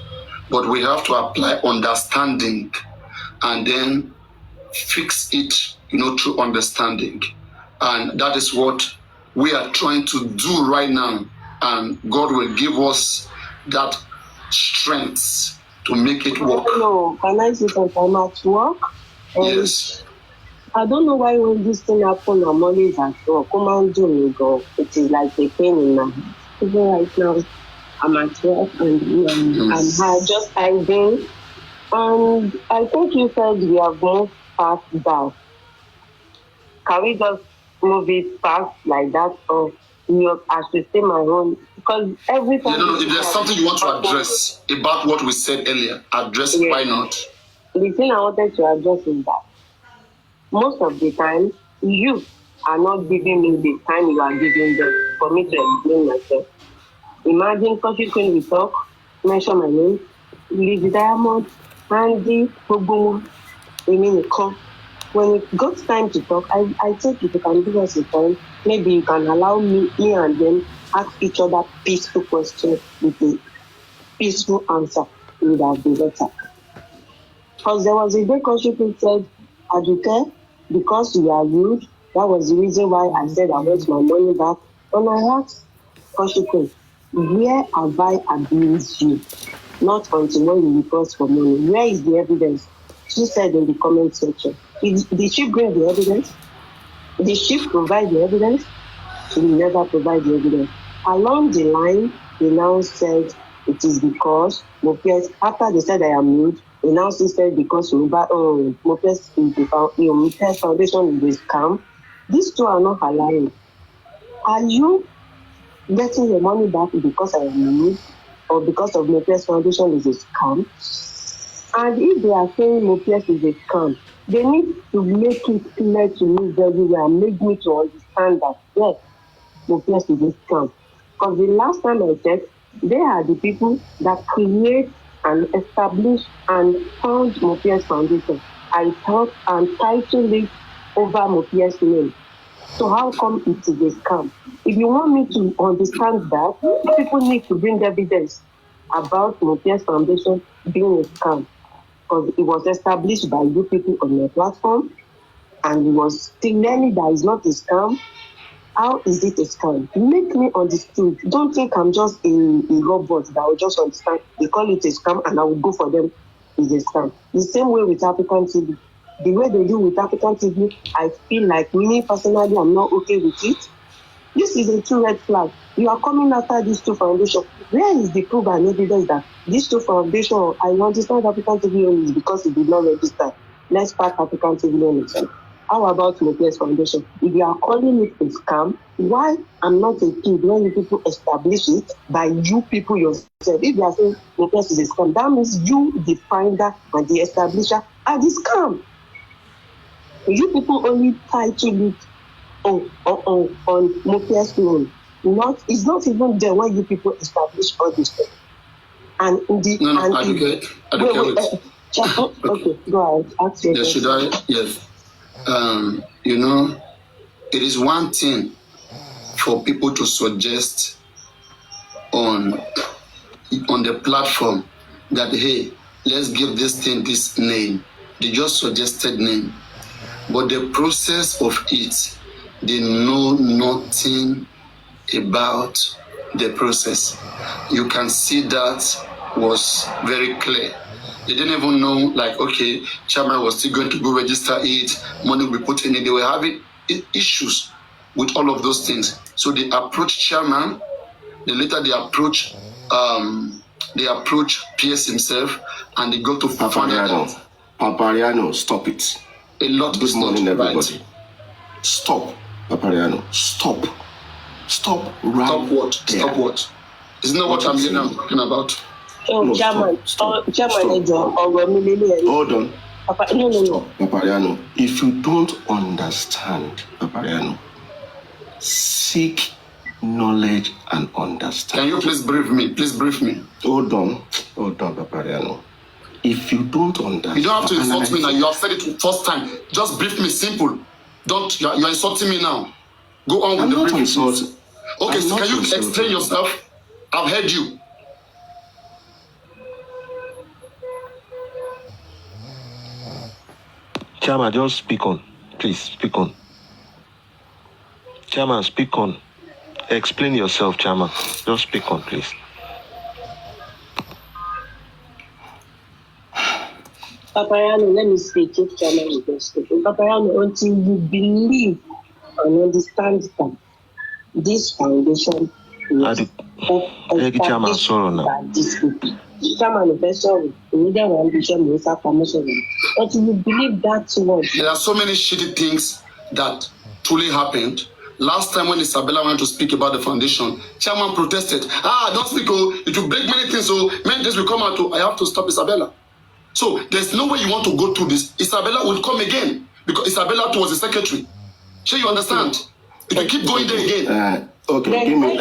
but we have to apply understanding and then fix it, you know, through understanding. And that is what we are trying to do right now. And God will give us that strength to make it work. No, can I say something at work? Yes. I don't know why when this thing happen, I'm always at work. Come and do me, go. It is like a pain in my head. Even right now, I'm at work and I'm just hiding. And I think you said we have moved past that. Can we just move it past like that, or I should say my own? Because every time. No, if there's something you want to address about what we said earlier, address it. Why not? The thing I wanted to address is that most of the time, you are not giving me the time you are giving them for me to explain myself. Imagine Coffee Queen will talk, mention my name, Lady Diamond, Andy, Bobo, Come. When it got time to talk, I think if you can give us a time, maybe you can allow me and them ask each other peaceful questions with a peaceful answer. It would have been better. Because there was a day Coffee Queen said, Aduke, because you are rude, that was the reason why I said I want my money back. And I asked Coffee Queen, where have I abused you? Not until when you request for money. Where is the evidence? She said in the comment section. Did she bring the evidence? Did she provide the evidence? She will never provide the evidence. Along the line, they now said it is because Mopes, after they said I am rude, they now said because Mopes Foundation is a scam. These two are not aligned. Are you getting your money back because I am rude, or because of Mopes Foundation is a scam? And if they are saying Mopes is a scam, they need to make it clear to me very well and make me to understand that, yes, Mopes is a scam. Because the last time I checked, they are the people that create and establish and found Mopes Foundation. I thought and titled it over Mopes' name. So how come it is a scam? If you want me to understand that, people need to bring evidence about Mopes Foundation being a scam. Because it was established by you people on your platform, and it was clearly that it's not a scam. How is it a scam? Make me understood. Don't think I'm just a robot that will just understand. They call it a scam and I will go for them. It's a scam. The same way with African TV. The way they do with African TV, I feel like me personally, I'm not okay with it. This is a true red flag. You are coming after these two foundations. Where is the proof and evidence that these two foundations, I understand African TV only is because it did not register. Let's pack African TV only. how about Mope's Foundation? If you are calling it a scam, why I'm not a kid when you people establish it by you people yourself? If you are saying Mope's is a scam, that means you, the finder and the establisher, are the scam. You people only title it on Mope's loan. It's not even there when you people establish all this stuff. And in the okay, go ahead. Ask your question. Should I? Yes. You know, it is one thing for people to suggest on the platform that, hey, let's give this thing this name. They just suggested name. But the process of it, they know nothing about the process. You can see that was very clear. They didn't even know, like, okay, chairman was still going to go register it, money will be put in it. They were having issues with all of those things. So they approached chairman, then later they approached PS himself, and they go to Papariano, stop it. A lot Good morning, everybody. Right. Stop, Papariano, stop. Stop right Stop what? there. Stop what? Isn't that what I'm talking about? Oh, Chairman, stop. Hold on. Papa, no. Stop, Papariano. If you don't understand, Papariano, seek knowledge and understand. Can you please brief me? Please brief me. Hold on, Papariano. If you don't understand, you don't have to insult me now. You have said it first time. Just brief me, simple. Don't. You're insulting me now. Go on with the briefing. Okay, so can you explain yourself? I've heard you. Chairman, just speak on. Please, speak on. Chairman, speak on. Explain yourself, Chairman. Just speak on, please. Papariano, let me speak. If Chairman is going to speak. Papariano, until you believe and understand that this foundation is established by these people. Chairman, sorry, until you believe that word. There are so many shitty things that truly happened. Last time when Isabella went to speak about the foundation, chairman protested. Don't speak, it will break many things, many things will come out. I have to stop Isabella. So there's no way you want to go through this. Isabella will come again because Isabella was the secretary. Sure, you understand? It will keep going there again. Okay, give me.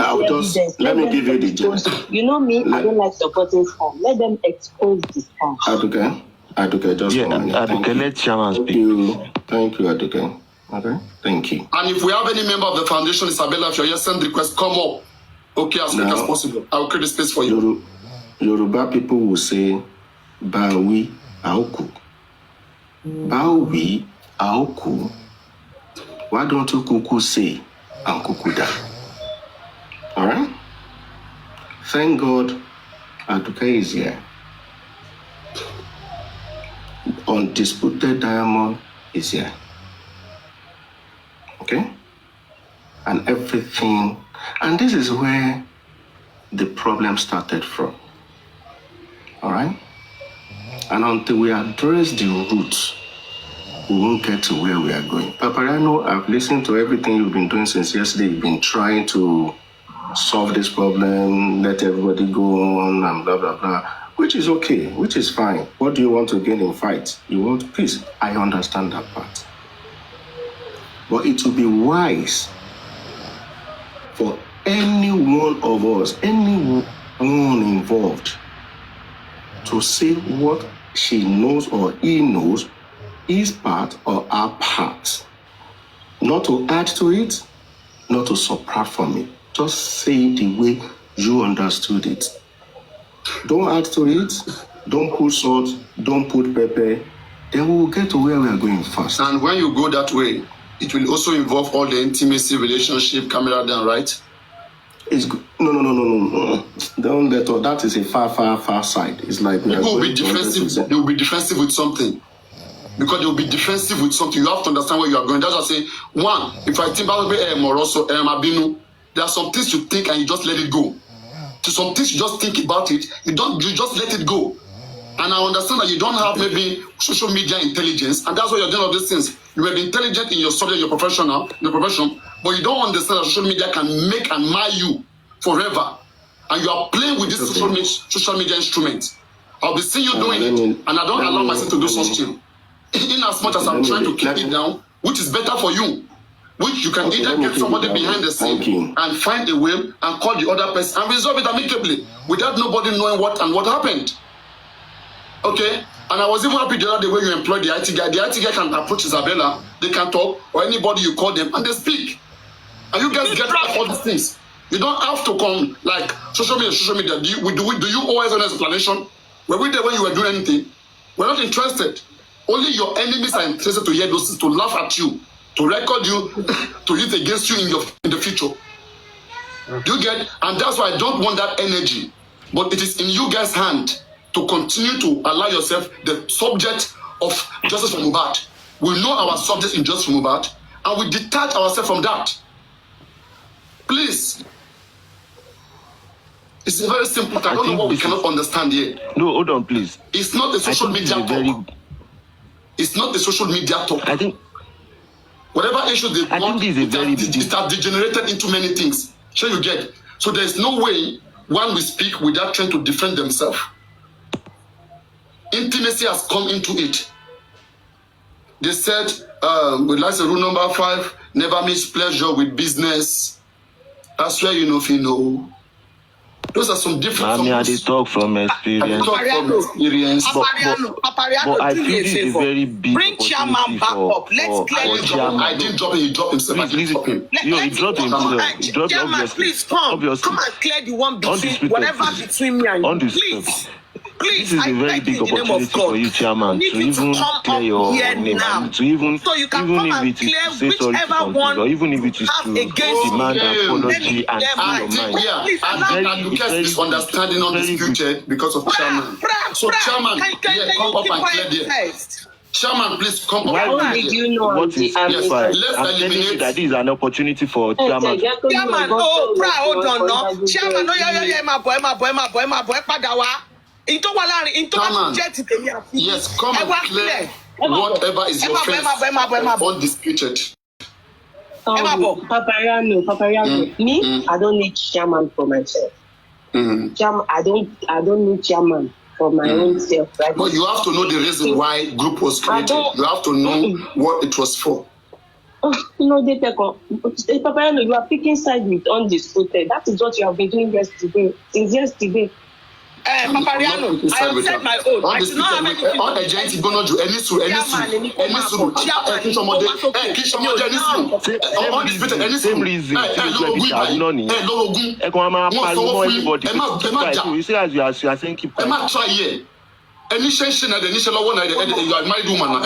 Let me give you the gist. You know me, I don't like supporting scam. Let them expose the scam. Aduke, just a minute. Aduke, let chairman speak. Thank you, Aduke. Okay, thank you. And if we have any member of the foundation, Isabella, if you're here, send request, come up. Okay, as quick as possible. I will create a space for you. Yoruba people will say, Bawi Aoku. Bawi Aoku. Why don't you Kuku say and Kukuda? Alright? Thank God Aduke is here. Undisputed Diamond is here. Okay? And everything. And this is where the problem started from. Alright? And until we address the roots, we won't get to where we are going. Papariano, I've listened to everything you've been doing since yesterday. You've been trying to solve this problem, let everybody go on and blah, blah, blah, which is okay, which is fine. What do you want to gain in fight? You want peace. I understand that part. But it will be wise for any one of us, anyone involved, to say what she knows or he knows, his part or our part. Not to add to it, not to subtract from it. Just say it the way you understood it. Don't add to it, don't put salt, don't put pepper. Then we will get to where we are going fast. And when you go that way, it will also involve all the intimacy, relationship, camera down, right? It's good. No. Don't let all. That is a far side. It's like people will be defensive. They will be defensive with something. Because they will be defensive with something. You have to understand where you are going. That's why I say, one, if I think about Moroso, Abinu, there are some things you think and you just let it go. So some things you just think about it, you just let it go. And I understand that you don't have maybe social media intelligence, and that's why you're doing all these things. You may be intelligent in your subject, your profession, but you don't understand that social media can make and mar you forever. And you are playing with this social media instrument. I'll be seeing you doing it, and I don't allow myself to do such thing. In as much as I'm trying to keep it down, which is better for you, which you can either get somebody behind the scene and find a way and call the other person and resolve it amicably without nobody knowing what happened. Okay? And I was even happy the other day when you employed the IT guy. The IT guy can approach Isabella, they can talk, or anybody you call them, and they speak. And you guys get all these things. You don't have to come like social media. Do you always want an explanation? Were we there when you were doing anything? We're not interested. Only your enemies are interested to hear those things, to laugh at you, to record you, to use against you in the future. Do you get? And that's why I don't want that energy. But it is in you guys' hand to continue to allow yourself the subject of justice for Mohbad. We know our subject in justice for Mohbad, and we detach ourselves from that. Please. It's a very simple thing. I don't know what we cannot understand here. No, hold on, please. It's not a social media talk. It's not the social media talk. I think whatever issue they want, it has degenerated into many things. Sure you get. So there's no way one will speak without trying to defend themselves. Intimacy has come into it. They said, with like rule number 5, never mix pleasure with business. That's where you know if you know. Those are some different. I mean, I talk from experience. But I feel this is a very big bring chairman back up. Let's clear the chairman. I didn't drop him. He dropped himself. Please, he dropped himself. Chairman, please come and clear the one between whatever between me and you. Please, this is a very big opportunity for you, chairman, to even clear your name, to even if it is to say sorry to some people, or even if it is to demand an apology and free your mind. And Lucas is understanding undisputed because of chairman. So chairman, come up and clear there. Chairman, please come up. How did you know? What is let's eliminate that this is an opportunity for chairman. Chairman, hold on, no. Chairman, no, my boy, padawa. Yes, come and clear whatever is your offense. Undisputed. Papariano. Me, I don't need chairman for myself. Chairman, I don't need chairman for my own self. Right? But you have to know the reason why group was created. You have to know what it was for. Papariano, you are picking sides with undisputed. That is what you have been doing since yesterday. Papariano, I have said my own. I do not have anything to same reason. You say as you are saying keep quiet. Try here. Any session at the initial one, you are married woman.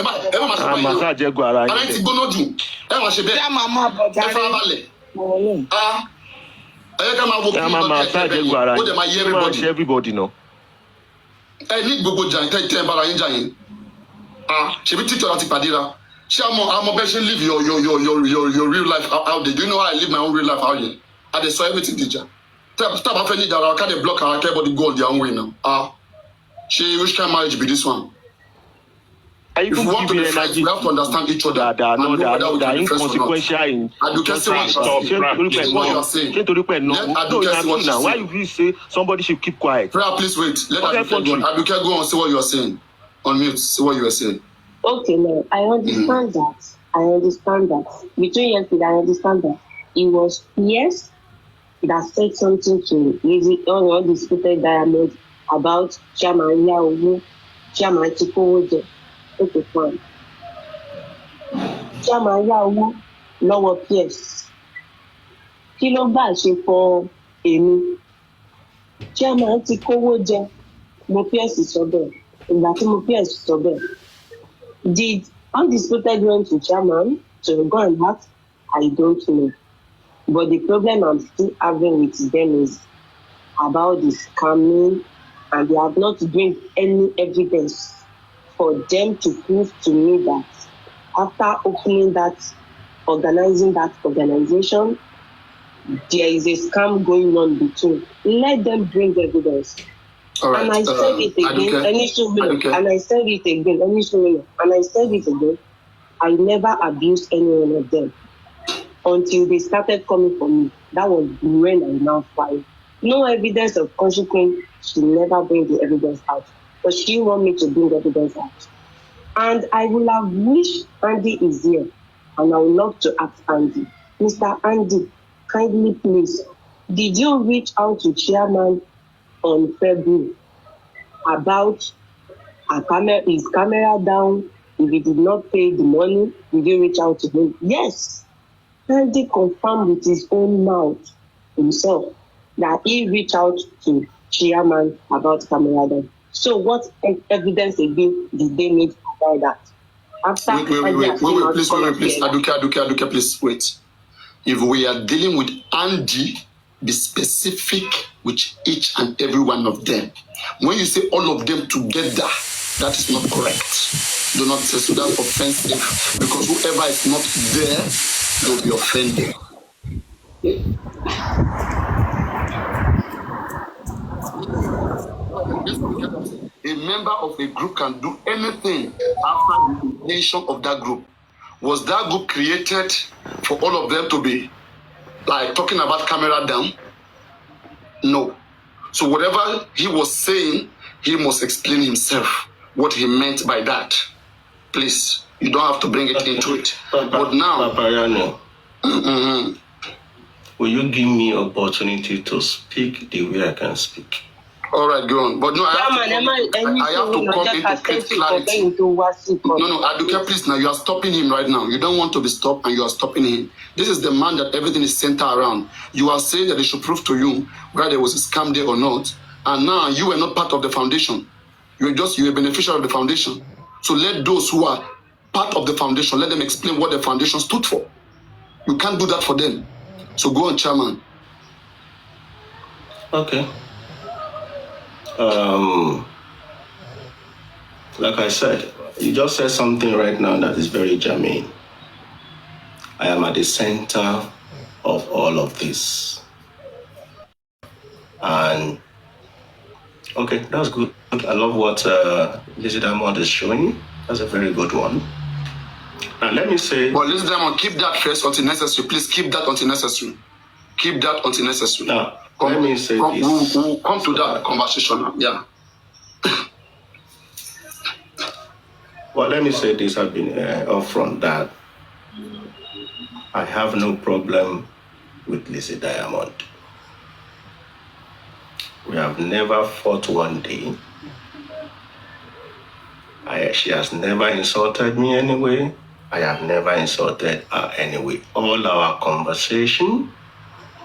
Everybody know. She be teach you how to padira. I'm a person live your real life out there. Do you know how I live my own real life out here? I just saw everything teacher. Stop happening that I can't block her, everybody go their own way now. Which kind of marriage be this one? If you want to be friends, we have to understand each other. That are inconsequential in what you are saying. Why you say somebody should keep quiet? Prayer, please wait. Let Aduke go on, say what you are saying. On mute, say what you are saying. Okay, no, I understand that. Between yesterday, I understand that. It was Pierce that said something to undisputed dialogue about Chairman Yaowu, Chairman Chikowoje. Okay, fine. Chairman Yaowu lọ́wọ́ Pierce. Kí ló bá ṣe fọ èmi? Chairman ti kówó jẹ. Mo Pierce sọ bẹ́ẹ̀. Ìgbà tí mo Pierce sọ bẹ́ẹ̀. Did undisputed went to chairman to go and ask? I don't know. But the problem I'm still having with them is about the scamming, and they have not bring any evidence for them to prove to me that after opening organizing that organization, there is a scam going on between. Let them bring evidence. Right. And I said it again, and I said it again. I never abused any one of them until they started coming for me. That was when I now fired. No evidence of consequence. She never bring the evidence out, but she want me to bring evidence out. And I will have wished Andy is here, and I would love to ask Andy, Mr. Andy, kindly please, did you reach out to chairman on February about his camera down? If he did not pay the money, did you reach out to him? Yes. Andy confirmed with his own mouth himself that he reached out to chairman about camera down. So what evidence again did they need about that? After wait, please. Aduke, please wait. If we are dealing with Andy, be specific with each and every one of them. When you say all of them together, that is not correct. Do not say so. That's offensive, because whoever is not there will be offended. A member of a group can do anything after the intention of that group. Was that group created for all of them to be like talking about camera down? No. So whatever he was saying, he must explain himself what he meant by that. Please, you don't have to bring it into it. But now, will you give me opportunity to speak the way I can speak? All right, go on. But no, I have to come into clarity. No, Aduke, please, now you are stopping him right now. You don't want to be stopped, and you are stopping him. This is the man that everything is centered around. You are saying that they should prove to you whether there was a scam there or not, and now you were not part of the foundation. You're a beneficiary of the foundation. So let those who are part of the foundation, let them explain what the foundation stood for. You can't do that for them. So go on, Chairman. Okay. Like I said, you just said something right now that is very germane. I am at the center of all of this. And, okay, that's good. I love what Lizzie Diamond is showing. That's a very good one. Now, let me say... Well, Lizzie Diamond, keep that first until necessary. Please keep that until necessary. Keep that until necessary. Now, let me say this. We'll come to that conversation now. Yeah. Well, let me say this. I've been upfront that I have no problem with Lizzie Diamond. We have never fought one day. She has never insulted me anyway. I have never insulted her anyway. All our conversation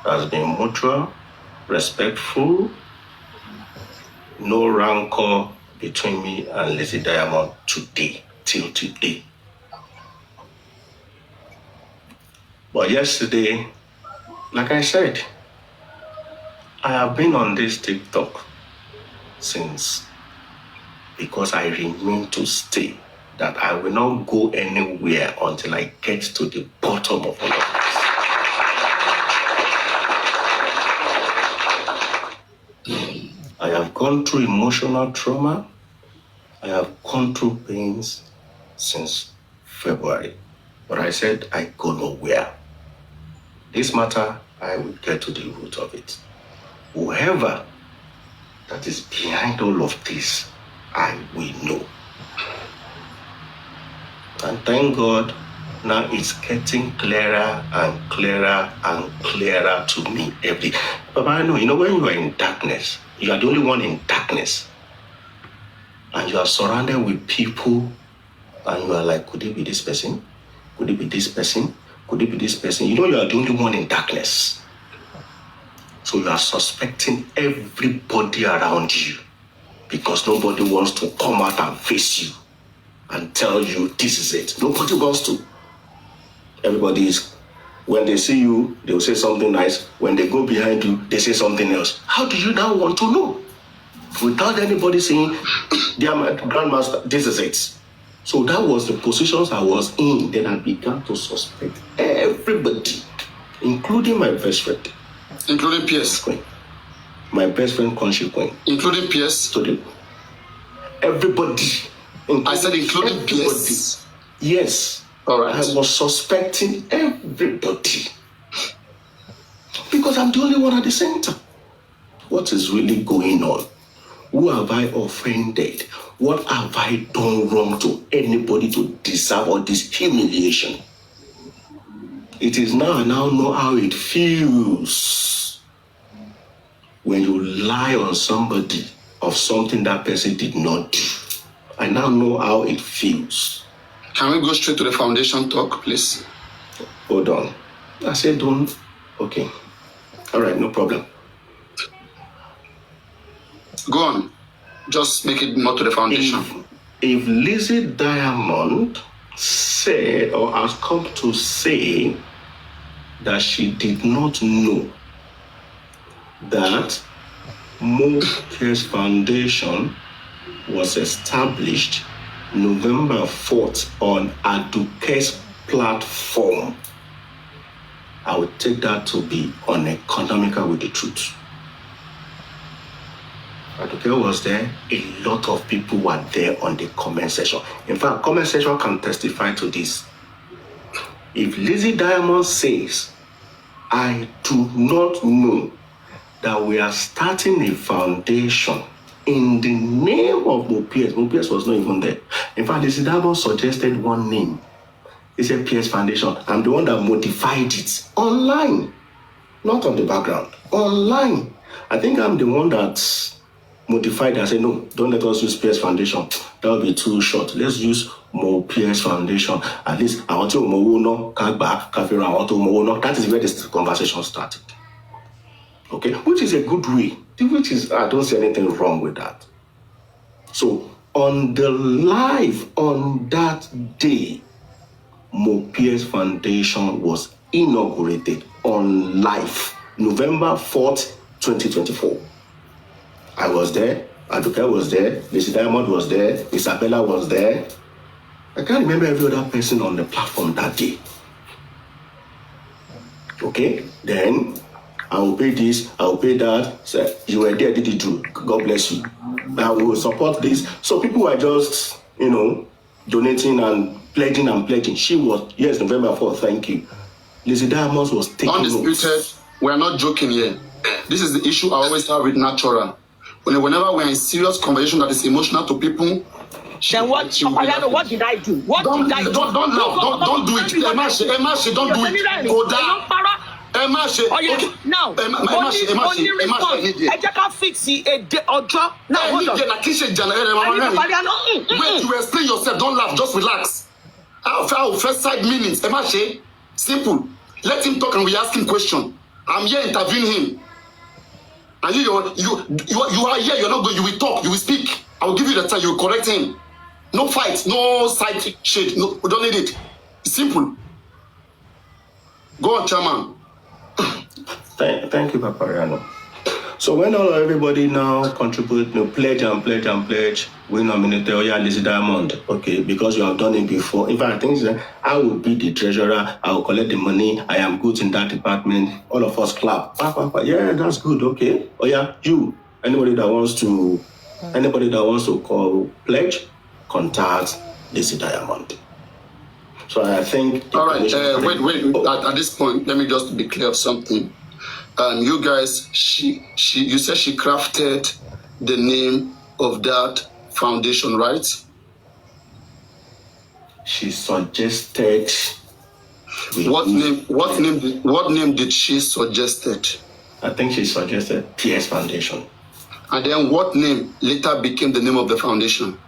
has been mutual, respectful, no rancor between me and Lizzie Diamond till today. But yesterday, like I said, I have been on this TikTok since, because I remain to stay, that I will not go anywhere until I get to the bottom of all of this. I have gone through emotional trauma. I have gone through pains since February. But I said I go nowhere. This matter, I will get to the root of it. Whoever that is behind all of this, I will know. And thank God, now it's getting clearer and clearer and clearer to me every. But I know, when you are in darkness, you are the only one in darkness. And you are surrounded with people, and you are like, could it be this person? Could it be this person? Could it be this person? You are the only one in darkness. So you are suspecting everybody around you, because nobody wants to come out and face you and tell you this is it. Nobody wants to. Everybody is, when they see you, they will say something nice. When they go behind you, they say something else. How do you now want to know? Without anybody saying, dear my grandmaster, this is it. So that was the positions I was in. Then I began to suspect everybody, including my best friend. Including PS. My best friend, Country Queen. Including PS? Everybody. I said including PS. Yes. All right. I was suspecting everybody because I'm the only one at the center. What is really going on? Who have I offended? What have I done wrong to anybody to deserve all this humiliation? It is now I now know how it feels when you lie on somebody of something that person did not do. I now know how it feels. Can we go straight to the foundation talk, please? Hold on. I said don't. Okay. All right, no problem. Go on. Just make it more to the foundation. If Lizzie Diamond said or has come to say that she did not know that Moke's Foundation was established November 4th on Aduke's platform, I would take that to be uneconomical with the truth. Aduke was there. A lot of people were there on the comment section. In fact, comment section can testify to this. If Lizzie Diamond says, I do not know that we are starting a foundation in the name of Mopies. Mopies was not even there. In fact, Lizzie Diamond suggested one name. He said PS Foundation. I'm the one that modified it online, not on the background, online. I think I'm the one that modified it. I said, no, don't let us use PS Foundation. That would be too short. Let's use more PS Foundation. At least I want to know that is where this conversation started. Okay, which is a good way. Which is, I don't see anything wrong with that. So on the live on that day, Mopies Foundation was inaugurated on live, November 4th, 2024. I was there, Aduke was there, Lizzie Diamond was there, Isabella was there. I can't remember every other person on the platform that day. Okay, then I will pay this, I will pay that. So you were there, did it do? God bless you. I will support this. So people were just, donating and pledging. She was, yes, November 4th, thank you. Lizzie Diamond was taking undisputed. notes. We are not joking here. This is the issue I always have with Natural. Whenever we're in serious conversation that is emotional to people, then what? What did I do? What did I do? Don't laugh. Don't do it. Emashe, don't do it. Go down. Emashe. Okay. Now, I just fix a day or drop. Now, hold on. Wait, you explain yourself. Don't laugh. Just relax. Our first 5 minutes. Emashe, simple. Let him talk and we ask him question. I'm here interviewing him. And you are here. You're not going. You will talk. You will speak. I will give you the time. You will correct him. No fight. No side shade. No, we don't need it. It's simple. Go on, Chairman. Thank you, Papariano. So when everybody now contribute, pledge, we nominated Lizzie Diamond, okay, because you have done it before. In fact, I think I will be the treasurer, I will collect the money, I am good in that department, all of us clap. Yeah, that's good, okay. Anybody that wants to call pledge, contact Lizzie Diamond. So I think... All right, wait. At this point, let me just be clear of something. You guys, you said she crafted the name of that foundation, right? She suggested. What name did she suggested? I think she suggested PS Foundation. And then what name later became the name of the foundation?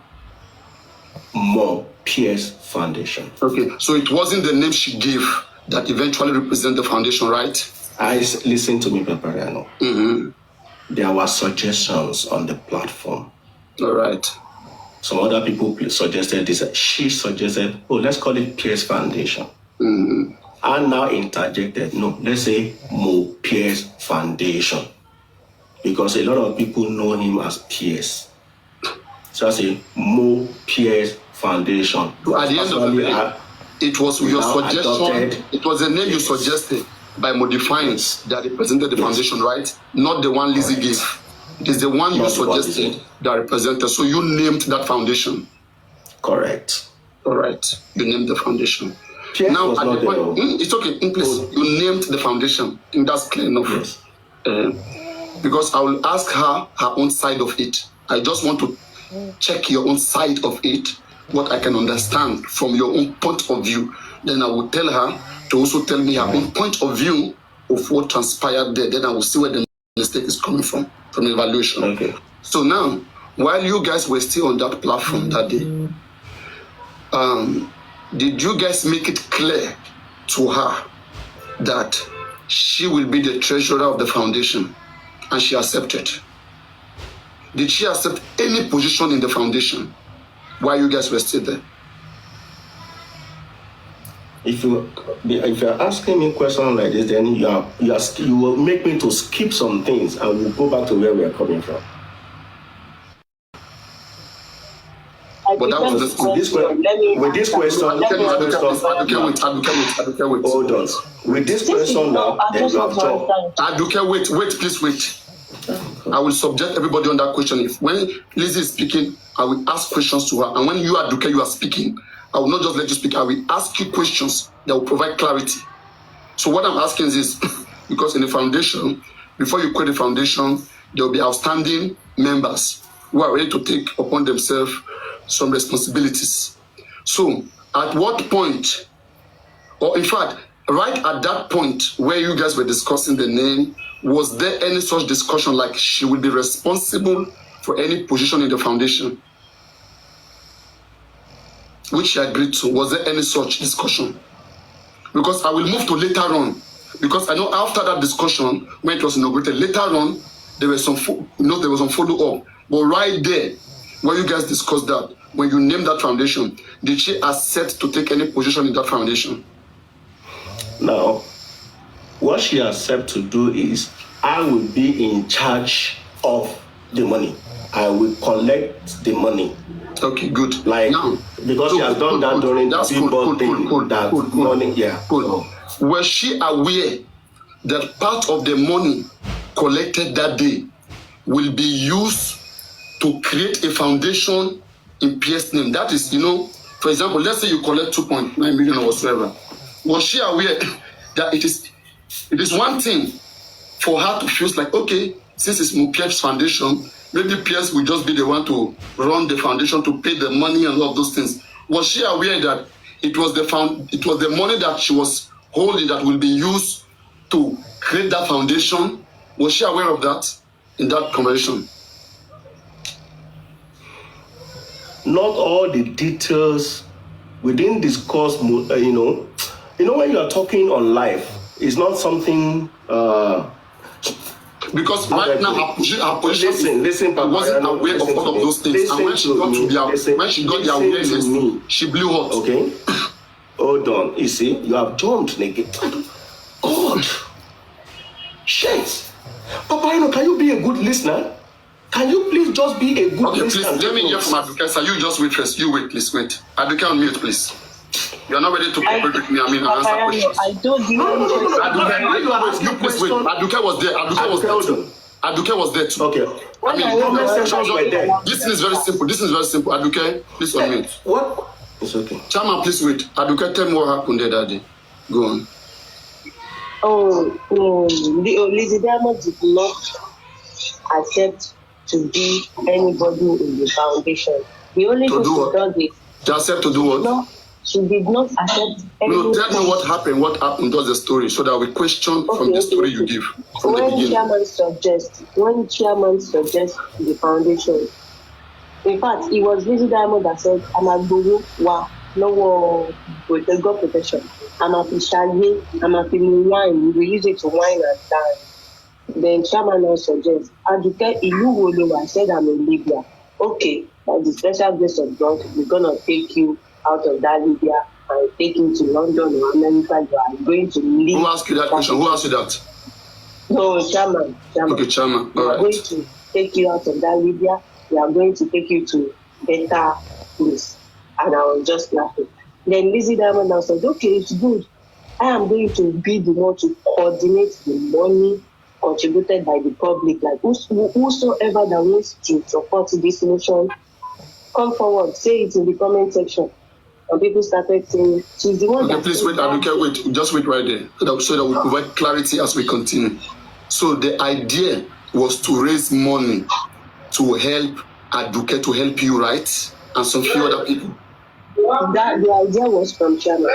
More PS Foundation. Okay, so it wasn't the name she gave that eventually represent the foundation, right? Listen to me, Papariano. Mm-hmm. There were suggestions on the platform. All right. Some other people suggested this. She suggested, let's call it PS Foundation. Mm-hmm. I now interjected, no, let's say Mo PS Foundation. Because a lot of people know him as PS. So I say Mo PS Foundation. So at the end of the day, it was your suggestion. It was the name you suggested by modifying that represented the foundation, right? Not the one Lizzie gave. It is the one you suggested that represented. So you named that foundation. Correct. All right. You named the foundation. Pierce now, was at not the point, there. it's okay. Please, you named the foundation. I think that's clear enough. Yes. Because I will ask her own side of it. I just want to check your own side of it, what I can understand from your own point of view. Then I will tell her to also tell me her own point of view of what transpired there. Then I will see where the mistake is coming from the evaluation. Okay. So now, while you guys were still on that platform that day, did you guys make it clear to her that she will be the treasurer of the foundation? And she accepted. Did she accept any position in the foundation while you guys were still there? If you're asking me questions like this, then you will make me to skip some things, and we'll go back to where we are coming from. But that was with this question. Aduke, wait. Hold on. With this question now, then you have job. Aduke, wait. I will subject everybody on that question. If when Lizzie is speaking, I will ask questions to her. And when you, Aduke, you are speaking, I will not just let you speak. I will ask you questions that will provide clarity. So what I'm asking is, because in the foundation, before you create the foundation, there will be outstanding members who are ready to take upon themselves some responsibilities. So at what point, or in fact, right at that point where you guys were discussing the name, was there any such discussion like she will be responsible for any position in the foundation? Which she agreed to. Was there any such discussion? Because I will move to later on. Because I know after that discussion, when it was inaugurated, later on, there was some follow-up. But right there, when you guys discussed that, when you named that foundation, did she accept to take any position in that foundation? Now, what she accepts to do is, I will be in charge of the money. I will collect the money. Okay, good. Like, now, because she has done that during the billboard thing. Money, yeah. Cool. Was she aware that part of the money collected that day will be used to create a foundation in Pierce's name? That is, for example, let's say you collect 2.9 million or whatsoever. Was she aware that it is one thing for her to feel like, okay, since it's Pierce's foundation, maybe Pierce will just be the one to run the foundation, to pay the money and all of those things. Was she aware that it was the money that she was holding that will be used to create that foundation? Was she aware of that in that conversation? Not all the details. We didn't discuss, when you are talking on live, it's not something. Because right now her position listen, Papa, wasn't aware of all of those things. And when she got the awareness, she blew hot. Okay? Hold on. You see, you have jumped, nigga. God. Shit. Papa, can you be a good listener? Can you please just be a good listener? Please, let me hear from Aduke, sir. You just wait first. You wait, please, wait. Aduke, on mute, please. You are not ready to cooperate with me. I mean, answer questions. I don't give Aduke, please wait. Aduke was there. Aduke was there too. Okay. This is very simple. Aduke, please unmute. What? It's okay. Chairman, please wait. Aduke, tell me what happened there that day. Go on. Lizzie Diamond did not accept to be anybody in the foundation. The only thing she does is to accept to do what? No, she did not accept. Tell me what happened. What happened? Does the story so that we question from the story you give from the beginning. When chairman suggests the foundation, in fact, it was Lizzie Diamond that said, "I'm a guru. Wow, no with the God protection. I'm a fishaye. I'm a wine. We will use it to wine and dine." Then chairman now suggests, Aduke Iluwolowa said, "I'm in Libya." Okay, by the special grace of God, we're gonna take you out of that Libya and take you to London or America. You are going to leave. Who asked you that question? Who asked you that? No, chairman. Okay, chairman. We are going to take you out of that Libya. We are going to take you to better place. And I was just laughing. Then Lizzie Diamond now said, okay, it's good. I am going to be the one to coordinate the money contributed by the public. Like whosoever that wants to support this motion, come forward, say it in the comment section. and people started saying she's the one. Okay, please wait, Aduke, wait, just wait right there, so that we provide clarity as we continue. So the idea was to raise money to help Aduke, to help you, right? And some few other people. That the idea was from chairman.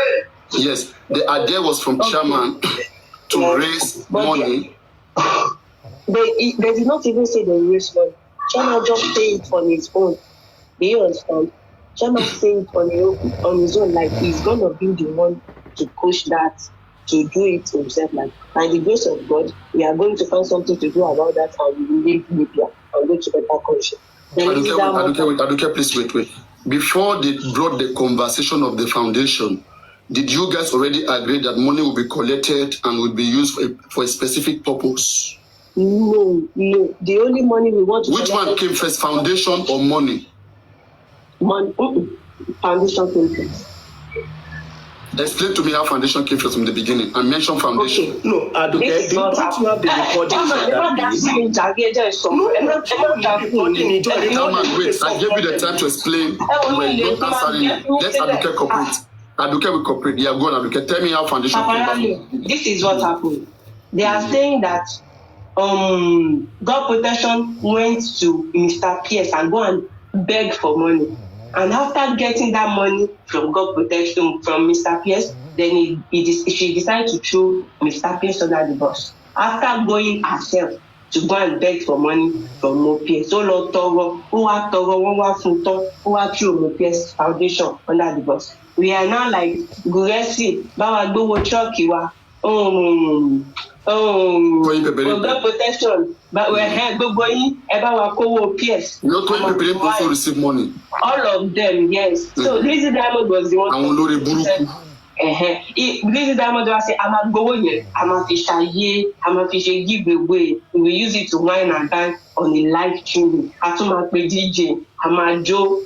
Yes, the idea was from chairman to raise money. They did not even say they raise money. Chairman just say it on his own. Do you understand? Chairman say it on his own, like he's gonna be the one to push that, to do it himself. Like, by the grace of God, we are going to find something to do about that, and we will leave Libya and go to better country. Aduke, please wait. Before they brought the conversation of the foundation, did you guys already agree that money will be collected and will be used for a specific purpose? No. The only money we want to Which one came first, foundation or money? Money. Foundation came first. Explain to me how foundation came first from the beginning and mention foundation. Okay. No, Aduke, don't you have the recording? Wait, I gave you the time to explain. Don't answer me. Let Aduke cooperate. Aduke will cooperate. Yeah, go on, Aduke. Tell me how foundation came first. This is what happened. They are saying that God Protection went to Mr. Pierce and go and beg for money. And after getting that money from God Protection, from Mr. Pierce, then she decided to throw Mr. Pierce under the bus. After going herself to go and beg for money from Mo Pierce, so Lord Toro, who are Toro, who are through Mo Pierce Foundation under the bus. We are now like, Guresi, Bawa Dowo Chokiwa, God Protection, but we're here, going about our PS. Not 20 people also receive money. All of them, yes. So Lizzie Diamond was the one. Lizzie Diamond was saying, I'm not going here, I'm a fisher give away. We use it to wine and dine on a live stream. Atuma DJ, I'm Joe.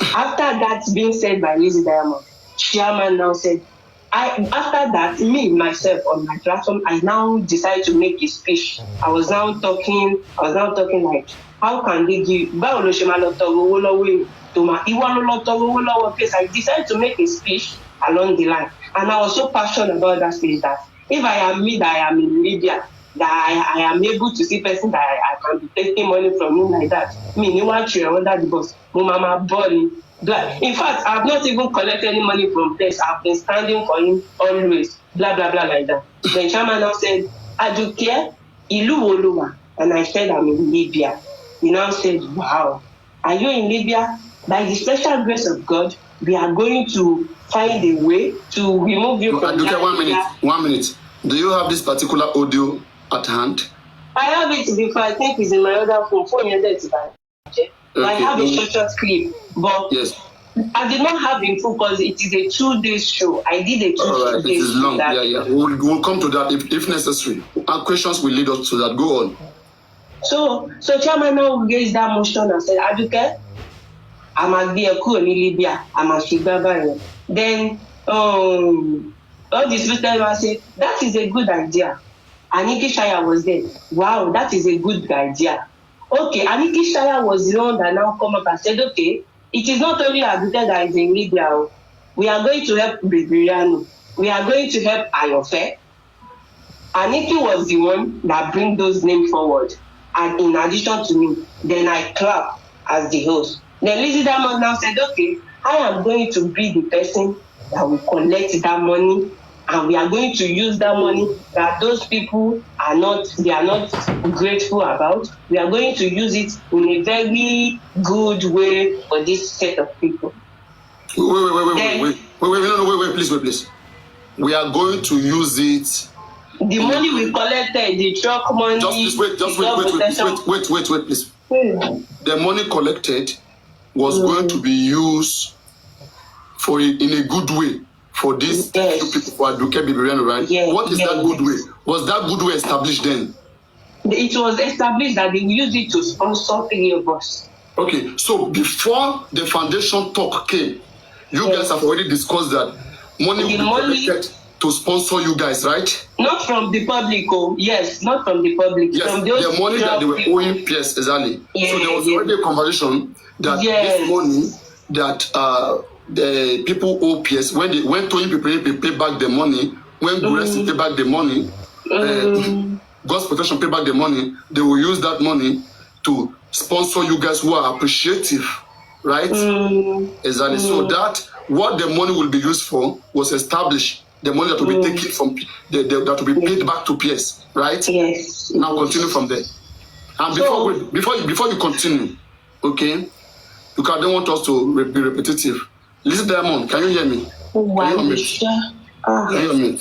After that's being said by Lizzie Diamond, chairman now said, after that, me, myself, on my platform, I now decided to make a speech. I was now talking like, how can they give, I decided to make a speech along the line. And I was so passionate about that speech that if I am me, that I am in Libya, that I am able to see person that I can be taking money from him like that. Me, you want you under the bus, mama body. In fact, I've not even collected any money from this. I've been standing for him always. Blah blah blah like that. The chairman now said, Aduke, Ilu Woluma. And I said, I'm in Libya. He now said, wow, are you in Libya? By the special grace of God, we are going to find a way to remove you from Aduke, 1 minute. Do you have this particular audio at hand? I have it before. I think it's in my other phone. Okay. I have a short clip, but yes. I did not have it full because it is a 2-day show. I did a 2 All right, days. It is long. Yeah. We'll come to that if necessary. Our questions will lead us to that. Go on. So chairman now raised that motion and said, Aduke, I must be a coup in Libya. I must be Baba. Then all these listeners say that is a good idea. Aniki Shaya was there. Wow, that is a good idea. Okay, Aniki Shaya was the one that now come up and said, okay, it is not only Aduke that is in Libya. We are going to help Bibiriano. We are going to help Ayofe. Aniki was the one that bring those names forward. And in addition to me, then I clap as the host. Then Lizzie Diamond now said, okay, I am going to be the person that will collect that money, and we are going to use that money that those people are not grateful about. We are going to use it in a very good way for this set of people. Wait, please. We are going to use it. The money we collected, the truck money. Just wait, please. The money collected was going to be used in a good way for these people who are Aduke Bibiriano, right? Yes. What is that good way? Was that good way established then? It was established that they used it to sponsor 3 of us. Okay, so before the foundation talk came, you guys have already discussed that money will be collected to sponsor you guys, right? Not from the public, yes, not from the public. Yes, from those the money that they were owing PS, exactly. So there was already a conversation that this money that the people owe PS when Tony pay back the money, when Guresi pay back the money, God's protection pay back the money, they will use that money to sponsor you guys who are appreciative, right? Exactly. So that what the money will be used for was established. The money that will be taken from that will be paid back to PS, right? Yes. Now continue from there. And before you continue, okay, you don't want us to be repetitive. Listen, Diamond, can you hear me? Can you hear me?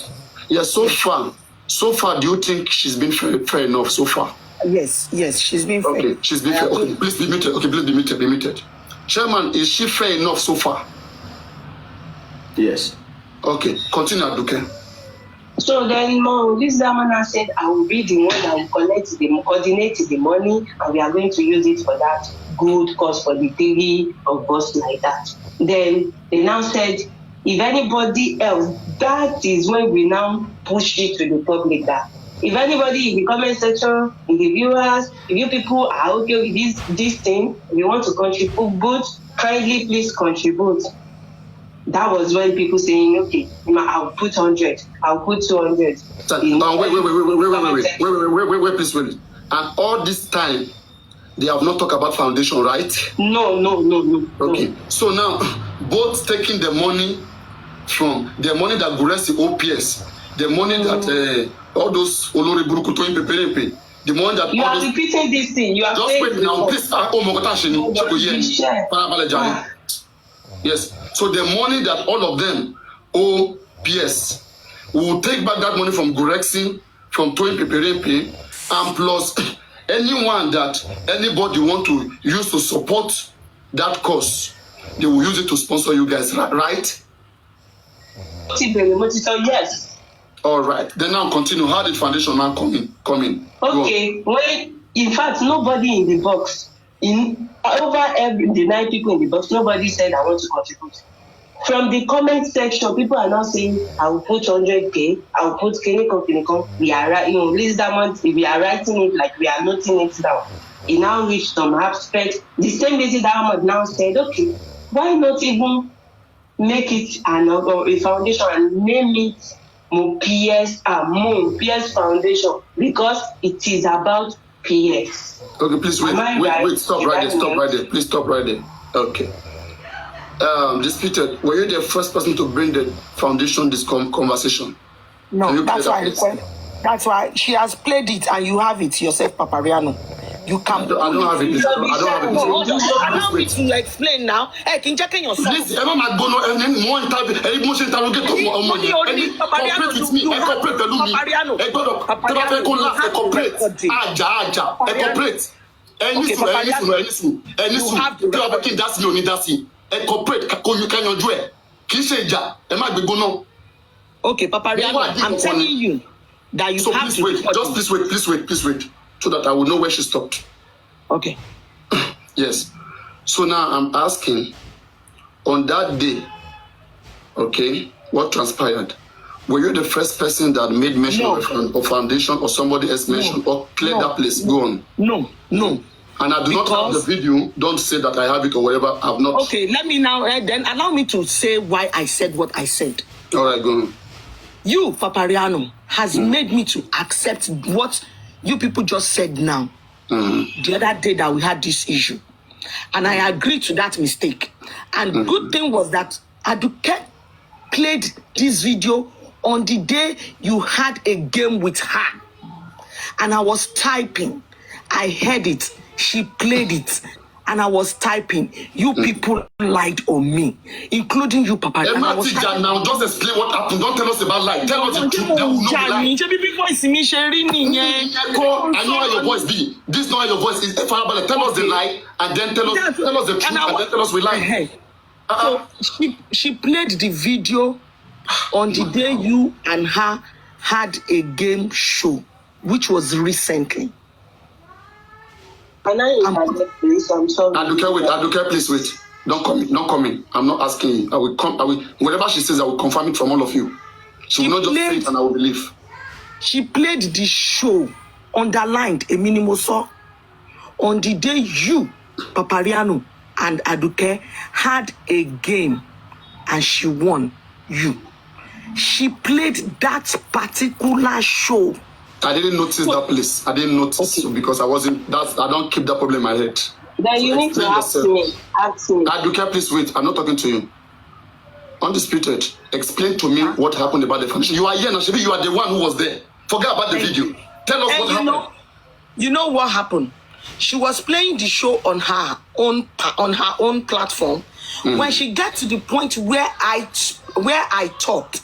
Yeah, so far, do you think she's been fair enough so far? Yes, she's been fair. Okay, she's been fair. Okay, please be muted. Okay, please be muted. Chairman, is she fair enough so far? Yes. Okay, continue, Aduke. So then, this Zamana said, I will be the one that will coordinate the money, and we are going to use it for that good cause for the 3 of us like that. Then they now said, if anybody else, that is when we now push it to the public that if anybody in the comment section, in the viewers, if you people are okay with this thing, if you want to contribute good, kindly please contribute. That was when people saying, okay, I'll put 100, I'll put 200. Now wait, please wait. And all this time, they have not talked about foundation, right? No. Okay, so now both taking the money from the money that Guresi OPS, the money that all those Olori Burukuto in Peperepe, the money that you are repeating this thing. You are just saying wait now, please. Yes. So the money that all of them owe PS, we will take back that money from Gurexi, from Toyin Peperepe, and plus anyone that anybody want to use to support that cause, they will use it to sponsor you guys, right? Yes. All right. Then now continue. How did foundation now come in? Okay. Well, in fact, nobody in the box, the 9 people in the box, nobody said I want to contribute. From the comment section, people are now saying, I will put 100K, I will put Kenny. We are writing, Liz Diamond, we are writing it like we are noting it down. He now reached some aspect. The same Liz Diamond now said, okay, why not even make it a foundation and name it PS Foundation, because it is about PS. Okay, please wait, stop right there. Please stop right there. Okay. Disputed, were you the first person to bring the foundation this conversation? No, that's why she has played it and you have it yourself, Papariano. You can. I don't have it. Allow me to explain now. Hey, can you check in yourself? Please, I'm not going to more emotion interrogate money. Cooperate with me. Okay, Papariano, I'm telling you that you have to. Wait, please wait, so that I will know where she stopped. Okay. Yes. So now I'm asking, on that day, okay, what transpired? Were you the first person that made mention of foundation, or somebody else mentioned, or cleared that place? Go on. No. And I do not have the video. Don't say that I have it or whatever. I've not. Okay, let me now, then allow me to say why I said what I said. All right, go on. You, Papariano, has made me to accept what you people just said now. The other day that we had this issue. And I agreed to that mistake. And good thing was that Aduke played this video on the day you had a game with her. And I was typing. I heard it. She played it. And I was typing. You people lied on me, including you, Papa. Now, just explain what happened. Don't tell us about lie. Tell us the truth. That will not lie. I know how your voice be. This is not how your voice is. Tell us the lie, and then tell us the truth, and then tell us we lie. So she played the video on the day you and her had a game show, which was recently. I'm sorry. Aduke, please wait. Don't come in. I'm not asking you. I will come. Whatever she says, I will confirm it from all of you. She will not just say it and I will believe. She played the show, underlined a minimoso, on the day you, Papariano, and Aduke had a game and she won you. She played that particular show. I didn't notice that place. I didn't notice because I wasn't. I don't keep that problem in my head. Then you need to ask me. Ask me. Aduke, please wait. I'm not talking to you. Undisputed. Explain to me what happened about the foundation. You are here, Nashibi. You are the one who was there. Forget about the video. Tell us what happened. You know what happened? She was playing the show on her own platform. When she got to the point where I thought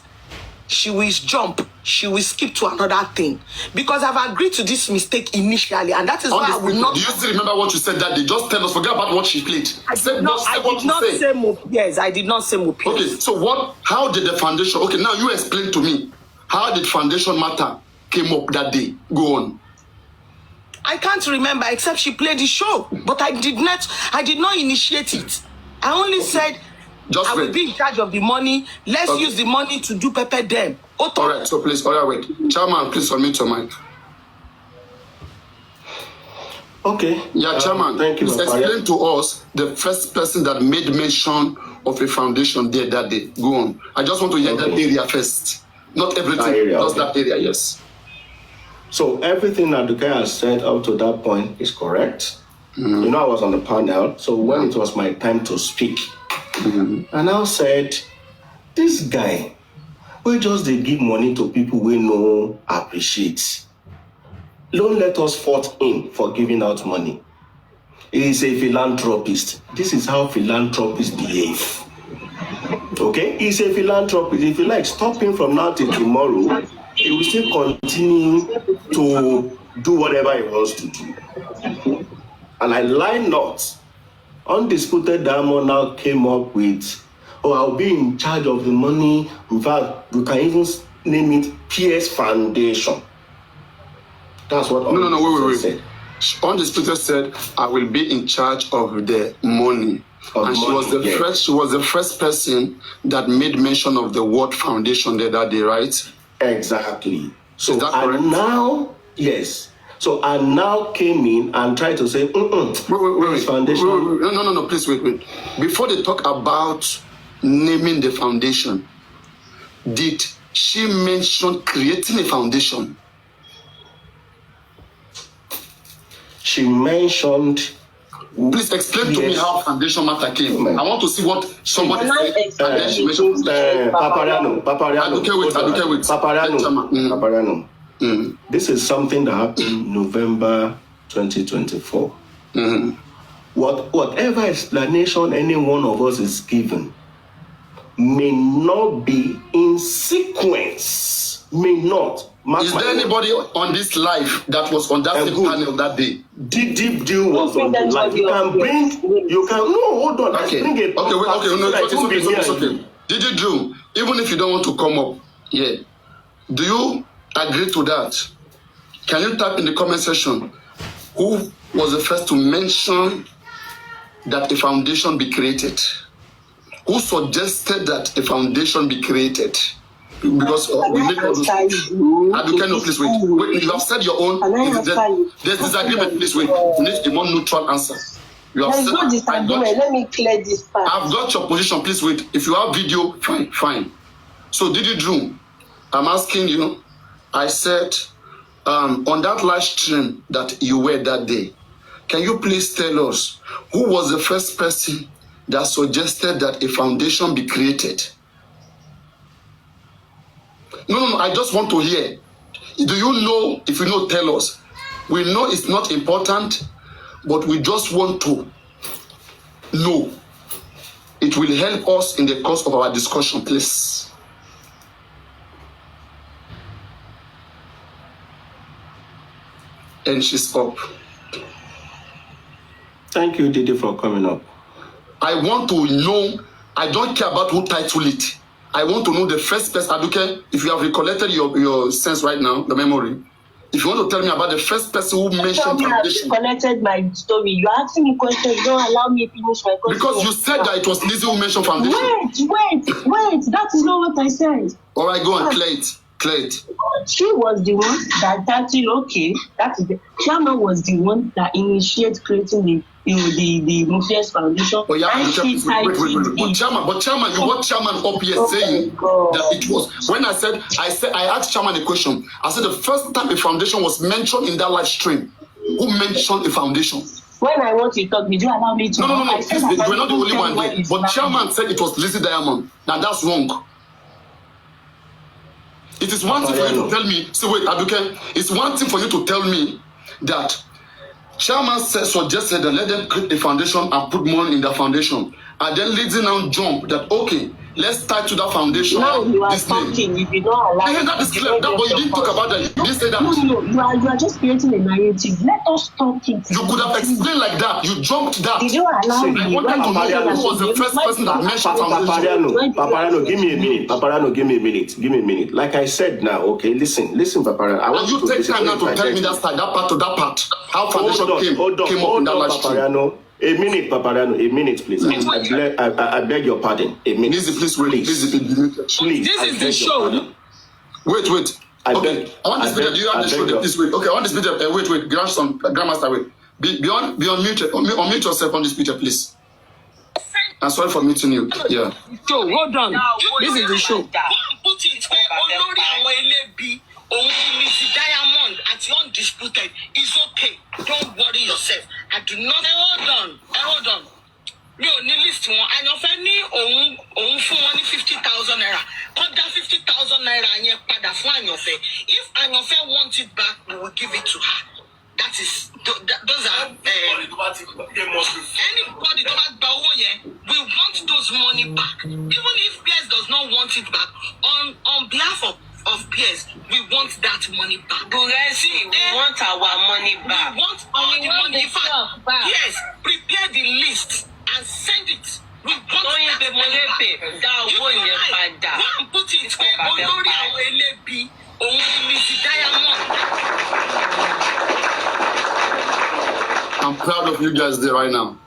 she will jump, she will skip to another thing, because I've agreed to this mistake initially, and that is why I will not. Do you still remember what you said that day? Just tell us. Forget about what she played. I did not say Yes, I did not say Mohbad. Okay, so what? How did the foundation? Okay, now you explain to me. How did foundation matter came up that day? Go on. I can't remember, except she played the show, but I did not initiate it. I only said I will be in charge of the money. Let's use the money to do pepper them. All right, so please, wait. Chairman, please unmute your mic. Okay. Yeah, Chairman, thank you. Please explain to us the first person that made mention of a foundation there that day. Go on. I just want to hear that area first. Not everything, just that area, yes. So everything that Aduke has said up to that point is correct. You know, I was on the panel, so when it was my time to speak, and I said, this guy, we just they give money to people we know appreciate. Don't let us fault him for giving out money. He is a philanthropist. This is how philanthropists behave. Okay? He's a philanthropist. If you like, stop him from now till tomorrow, he will still continue to do whatever he wants to do. And I lie not. Undisputed Diamond now came up with, I'll be in charge of the money. In fact, we can even name it PS Foundation. That's what wait. Said. Undisputed said, I will be in charge of the money. She was the first person that made mention of the word foundation there that day, right? Exactly. So is that correct? Now, yes. So I now came in and tried to say, wait. Foundation. No, please wait. Before they talk about naming the foundation, did she mention creating a foundation? She mentioned. Please explain to me how foundation matter came. I want to see what somebody said. And then she mentioned Papariano. Papariano. This is something that happened November 2024. Whatever explanation any one of us is given may not be in sequence. May not. Is there anybody on this live that was on that same panel that day? Deep deal was on the live. Hold on. Okay. It's okay. Did you do? Even if you don't want to come up, do you agree to that? Can you type in the comment section who was the first to mention that a foundation be created? Who suggested that a foundation be created? Because we make all those. Please wait. You have said your own. There's disagreement. Please wait. You need a more neutral answer. There's no disagreement. Let me clear this part. I've got your position. Please wait. If you have video, fine. So did you do? I'm asking you. I said on that live stream that you were that day, can you please tell us who was the first person that suggested that a foundation be created? No, I just want to hear. Do you know? If you know, tell us. We know it's not important, but we just want to know. It will help us in the course of our discussion, please. And she's up. Thank you, Didi, for coming up. I want to know. I don't care about who titled it. I want to know the first person. Aduke, if you have recollected your sense right now, the memory, if you want to tell me about the first person who mentioned foundation. I've connected my story. You're asking me questions. Don't allow me to finish my question. Because you said that it was Lizzie who mentioned foundation. Wait. That is not what I said. All right, go and clear it. Clear it. She was the one that started, okay, that is the chairman was the one that initiated creating the Mufias Foundation. Oh yeah, and she wait. But chairman, you want chairman up here saying that it was when I asked chairman a question. I said the first time a foundation was mentioned in that live stream, who mentioned a foundation? When I want to talk, did you allow me to? No. You're not the only one there. But chairman said it was Lizzie Diamond. Now that's wrong. It is one thing for you to tell me. So wait, Aduke. It's one thing for you to tell me that chairman suggested that let them create a foundation and put money in the foundation, and then Lizzie now jump that okay, let's start to that foundation. Now you are talking. If you don't allow, that is clear. That, but you didn't talk about that. You didn't say that. No, you are just creating a narrative. Let us talk it. You could have explained like that. You jumped that. Did you allow me? I wanted to know who was the first person that mentioned foundation. Papariano, give me a minute. Papariano, give me a minute. Like I said now, okay, listen, Papariano. I want you to take time now to tell me that part. How foundation came up in that last Papariano. A minute, Papariano, a minute, please. I beg your pardon. A minute. Lizzie, please wait. Please. This is the show. Wait. Okay. I want this video. You have the show. Please wait. Okay, I want this video. Wait. Grandmaster, wait. Be unmuted. Unmute yourself on this picture, please. I'm sorry for muting you. Yeah. So, hold on. This is the show. Lizzie Diamond at undisputed is okay. Don't worry yourself. I do not. Hold on. Mi ò ní list wọn. Àyànfẹ́ ní òun fún wọn ní 50,000 naira. Kọ́dá 50,000 naira yẹn padà fún Àyànfẹ́. If Àyànfẹ́ wants it back, we will give it to her. That is, those are anybody tó bá gba owó yẹn, we want those money back. Even if PS does not want it back, on behalf of PS, we want that money back. Buresi, we want our money back. We want all the money back. Yes, prepare the list and send it. We want that money back. Go and put it olórí àwọn ẹlẹ́bi òun ni Lizzie Diamond. I'm proud of you guys there right now.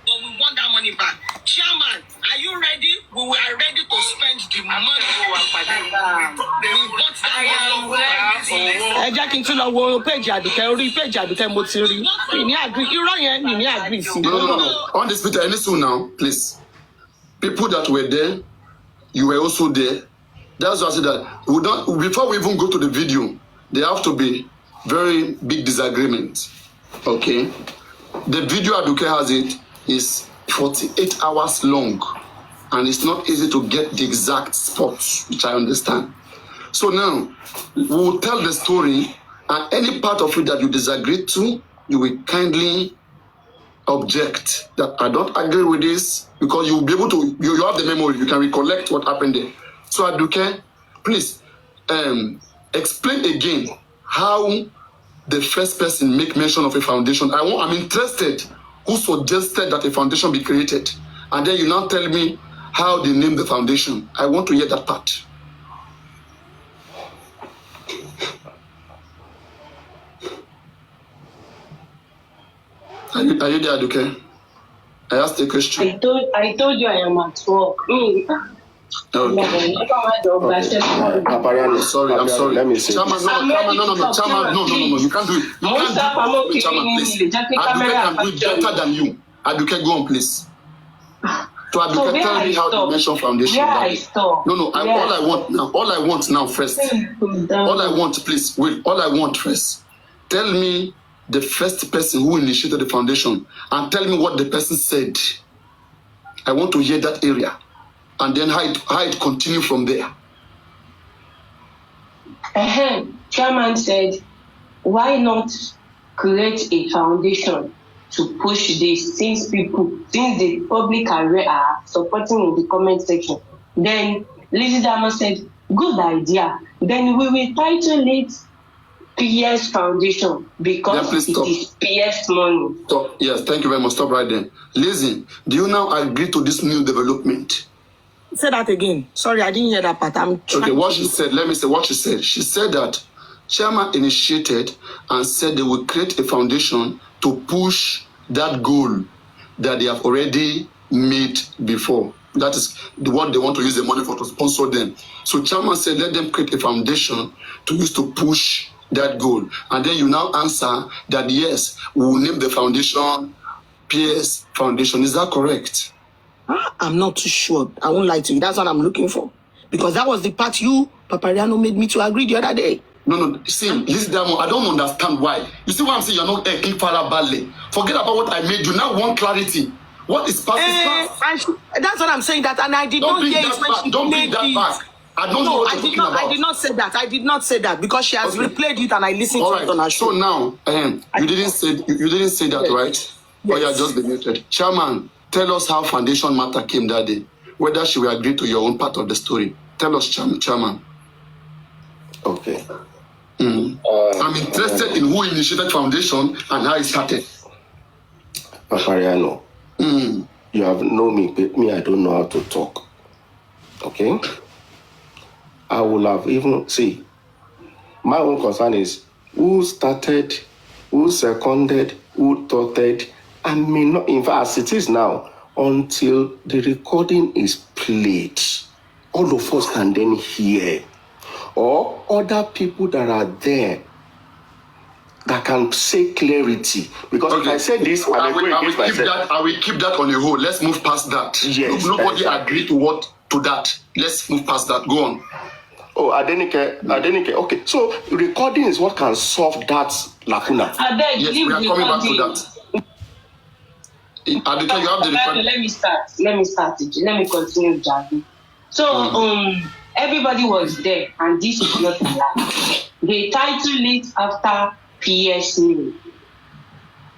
But we want that money back. Chairman, are you ready? We are ready to spend the money. We want that money back. Ẹ jẹ́ kí n tún lọ wo péjì Àdùkẹ́ orí péjì Àdùkẹ́ mo ti rí. Mi ní agree. Irọ́ yẹn mi ní agree sí. No. On this picture, any soon now, please. People that were there, you were also there. That's why I said that before we even go to the video, there have to be very big disagreements. Okay? The video Aduke has it is 48 hours long, and it's not easy to get the exact spots, which I understand. So now, we will tell the story, and any part of it that you disagree to, you will kindly object that I don't agree with this, because you will be able to, you have the memory, you can recollect what happened there. So Aduke, please explain again how the first person make mention of a foundation. I'm interested who suggested that a foundation be created, and then you now tell me how they named the foundation. I want to hear that part. Are you there, Aduke? I asked a question. I told you I am at work. Okay. Sorry, I'm sorry. Let me say. Chairman, no. Chairman, no. You can't do it. You can't do it, Chairman, please. Aduke can do it better than you. Aduke, go on, please. So Aduke, tell me how to mention foundation. No. All I want now first. All I want, please. Wait. All I want first. Tell me the first person who initiated the foundation, and tell me what the person said. I want to hear that area, and then how it continue from there. Chairman said, why not create a foundation to push this, since the public are supporting in the comment section. Then Lizzie Diamond said, good idea. Then we will title it PS Foundation, because it is PS money. Stop. Yes, thank you very much. Stop right there. Lizzie, do you now agree to this new development? Say that again. Sorry, I didn't hear that part. Okay, what she said, let me say what she said. She said that chairman initiated and said they will create a foundation to push that goal that they have already made before. That is what they want to use the money for, to sponsor them. So chairman said, let them create a foundation to use to push that goal. And then you now answer that, yes, we will name the foundation PS Foundation. Is that correct? I'm not too sure. I won't lie to you. That's what I'm looking for. Because that was the part you, Papariano, made me to agree the other day. No. See, listen, I don't understand why. You see why I'm saying you're not a King Farah Ballet. Forget about what I made you. Now want clarity. What is past is past. That's what I'm saying. That, and I did not hear it when she Don't bring made that it. back. I don't know what you're talking about. I did not say that. I did not say that because she has replayed it and I listened to it on her show. So now, you didn't say that, right? Yes. Or you are just demuted. Chairman, tell us how Foundation Matter came that day. Whether she will agree to your own part of the story. Tell us, Chairman. Okay. I'm interested in who initiated Foundation and how it started. Papariano, you have known me, but me, I don't know how to talk. Okay? I will have even, see, my own concern is who started, who seconded, who thoughted, and may not, in fact, as it is now, until the recording is played, all of us can then hear, or other people that are there that can say clarity. Because if I say this, I will keep that on a hold. Let's move past that. Yes, nobody agreed to that. Let's move past that. Go on. Oh, Adenike. Okay, so recording is what can solve that lacuna. Yes, we are coming back to that. Adenike, you have the recording. Let me start. Let me continue, Jackie. So, everybody was there, and this is not a lie. They titled it after PS name.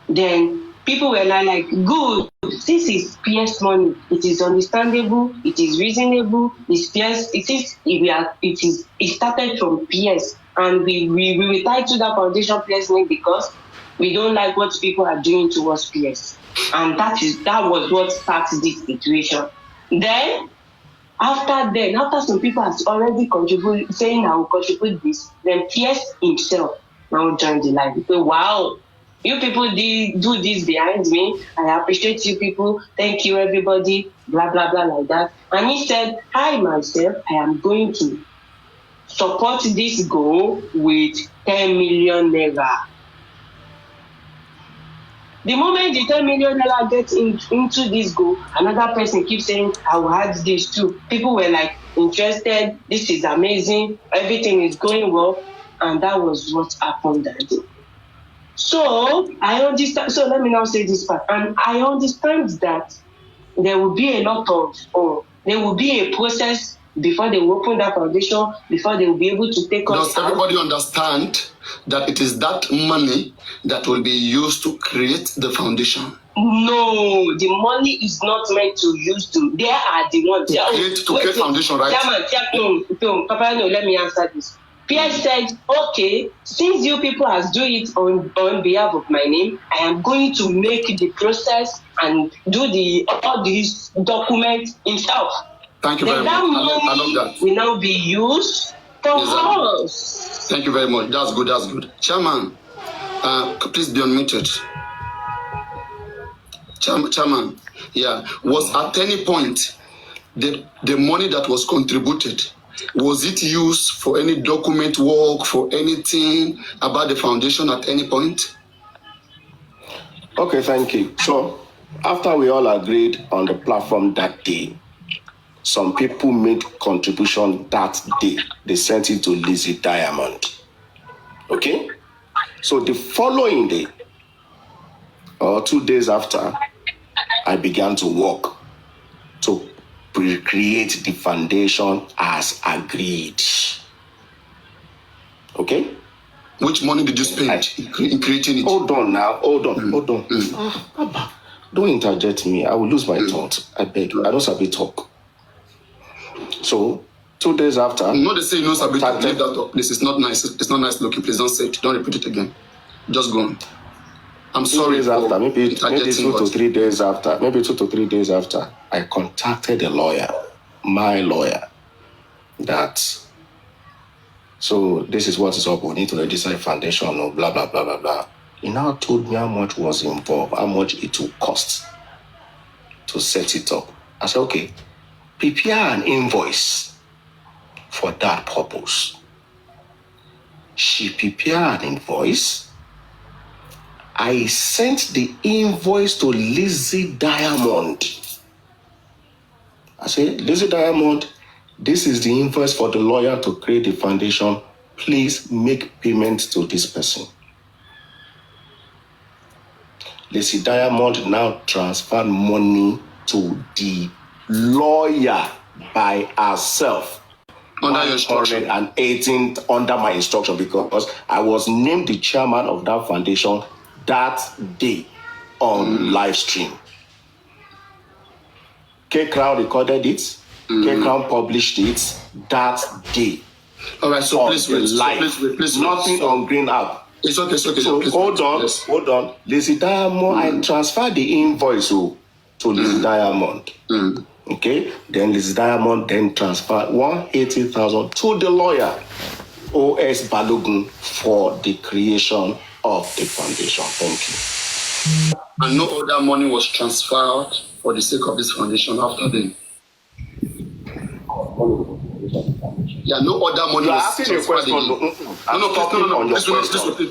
Then people were like, good, this is PS money. It is understandable, it is reasonable, it's PS, it started from PS. And we retitled that foundation PS name because we don't like what people are doing towards PS. And that was what started this situation. Then after some people has already contributed, saying I will contribute this, then PS himself now joined the live. Because wow, you people do this behind me. I appreciate you people. Thank you everybody. Blah blah blah like that. And he said, I myself, I am going to support this goal with 10 million naira. The moment the 10 million naira gets into this goal, another person keeps saying, I will add this too. People were like interested. This is amazing. Everything is going well. And that was what happened that day. So I understand. So let me now say this part. And I understand that there will be a lot of, there will be a process before they will open that foundation, before they will be able to take us. Does everybody understand that it is that money that will be used to create the foundation? No, the money is not meant to use to. There are the ones to create foundation, right? No, Papa, no, let me answer this. Pierre said, okay, since you people has do it on behalf of my name, I am going to make the process and do all these documents himself. Thank you very much. I love that. Will now be used for us. Thank you very much. That's good. Chairman, please be unmuted. Chairman, was at any point the money that was contributed, was it used for any document work, for anything about the foundation at any point? Okay, thank you. So, after we all agreed on the platform that day, some people made contribution that day. They sent it to Lizzie Diamond. Okay? So the following day, or 2 days after, I began to work to create the foundation as agreed. Okay? Which money did you spend in creating it? Hold on. Abba, don't interject me. I will lose my thought. I beg you. I don't sabi talk. So, 2 days after... No, they say you don't sabi talk. Leave that up. This is not nice. It's not nice looking. Please don't say it. Don't repeat it again. Just go on. I'm sorry. 2 days after, maybe 2 to 3 days after, I contacted a lawyer, my lawyer, that, so this is what is up, we need to register a foundation, or blah, blah, blah, blah, blah. He now told me how much was involved, how much it will cost to set it up. I said, okay, prepare an invoice for that purpose. She prepared an invoice. I sent the invoice to Lizzie Diamond. I said, Lizzie Diamond, this is the invoice for the lawyer to create the foundation. Please make payment to this person. Lizzie Diamond now transferred money to the lawyer by herself. Under your instruction. 118 under my instruction, because I was named the chairman of that foundation that day on live stream. K-Crown recorded it. K-Crown published it that day. All right, so please wait. Nothing on Green App. It's okay. So hold on. Lizzie Diamond, I transferred the invoice to Lizzie Diamond. Okay, then Lizzie Diamond then transferred 180,000 to the lawyer, O.S. Balogun, for the creation of the foundation. Thank you. And no other money was transferred for the sake of this foundation after then. Yeah, no other money was transferred.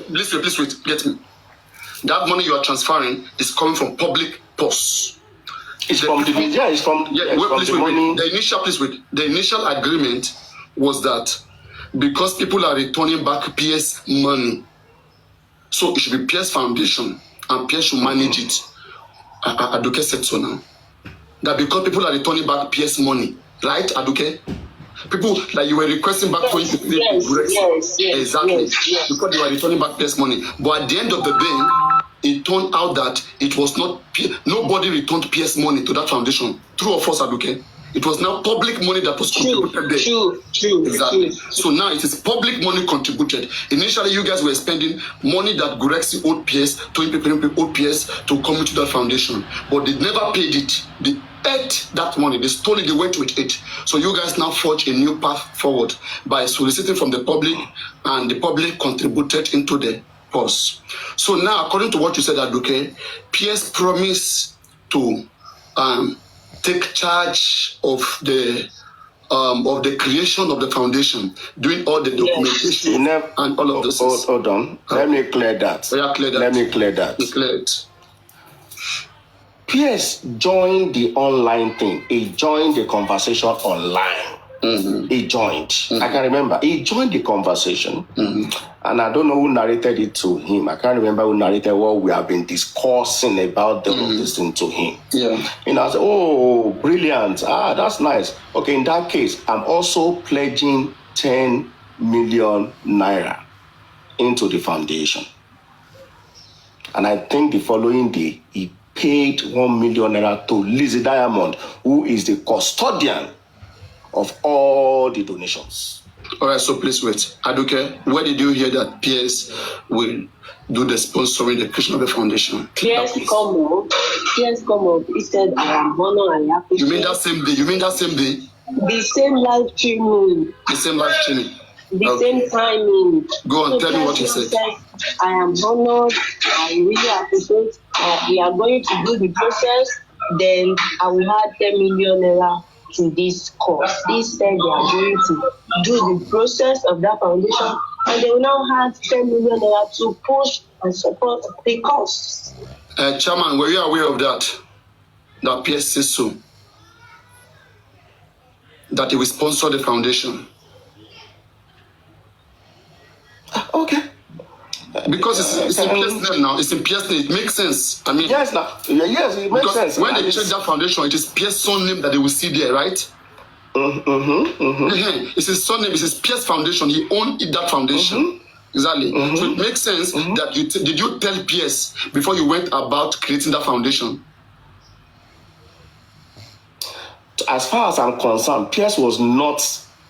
Please wait, get me. That money you are transferring is coming from public purse. It's from the money. The initial agreement was that because people are returning back PS money, so it should be PS Foundation and PS should manage it. Aduke said so now. That because people are returning back PS money, right, Aduke? People like you were requesting back for you to pay. Yes, exactly. Because they were returning back PS money. But at the end of the day, it turned out that it was not, nobody returned PS money to that foundation. True or false, Aduke? It was now public money that was contributed there. True. Exactly. So now it is public money contributed. Initially, you guys were spending money that Gurexi owed PS, 20 people owed PS to come into that foundation. But they never paid it. They ate that money. They stole it. They went with it. So you guys now forge a new path forward by soliciting from the public, and the public contributed into the purse. So now, according to what you said, Aduke, PS promised to take charge of the creation of the foundation, doing all the documentation and all of this. Hold on. Let me clear that. Let me clear that. PS joined the online thing. He joined the conversation online. He joined. I can remember. He joined the conversation. And I don't know who narrated it to him. I can't remember who narrated what we have been discussing about this thing to him. And I said, oh, brilliant. That's nice. Okay, in that case, I'm also pledging 10 million naira into the foundation. And I think the following day, he paid 1 million naira to Lizzie Diamond, who is the custodian of all the donations. All right, so please wait. Aduke, where did you hear that PS will do the sponsoring the creation of the foundation? PS come up. He said, I am honored and happy. You mean that same day? The same live streaming. The same timing. Go on, tell me what you said. I am honored. I really appreciate. We are going to do the process. Then I will add 10 million naira to this course. They said they are going to do the process of that foundation, and they will now have 10 million naira to push and support the course. Chairman, were you aware of that? That PS says so. That it will sponsor the foundation. Okay. Because it's in PS name now. It's in PS name. It makes sense. I mean, yes, it makes sense. When they check that foundation, it is PS son name that they will see there, right? It's his son name. It's his PS foundation. He owned that foundation. Exactly. So it makes sense that did you tell PS before you went about creating that foundation? As far as I'm concerned, PS was not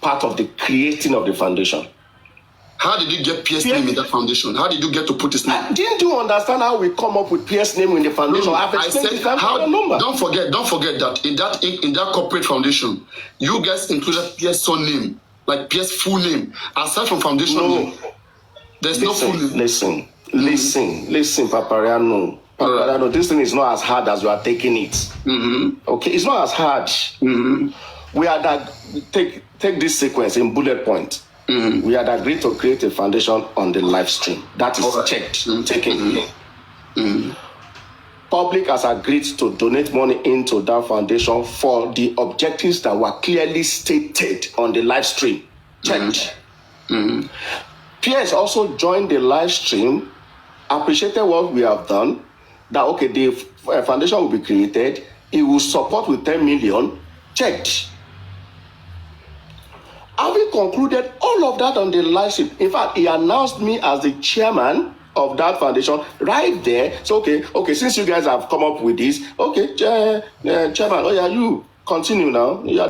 part of the creating of the foundation. How did you get PS name in that foundation? How did you get to put his name? Didn't you understand how we come up with PS name in the foundation? Don't forget that in that corporate foundation, you guys included PS son name, like PS full name, aside from foundation name. There's no full name. Listen, Papariano. This thing is not as hard as you are taking it. Okay, it's not as hard. we had take this sequence in bullet point. We had agreed to create a foundation on the live stream. That is checked, taken. Public has agreed to donate money into that foundation for the objectives that were clearly stated on the live stream. Checked. Peers also joined the live stream, appreciated what we have done, that okay, the foundation will be created, it will support with 10 million, checked. Having concluded all of that on the live stream, in fact, he announced me as the chairman of that foundation right there. So, okay, since you guys have come up with this, okay, chairman, oh yeah, you continue now. Yeah.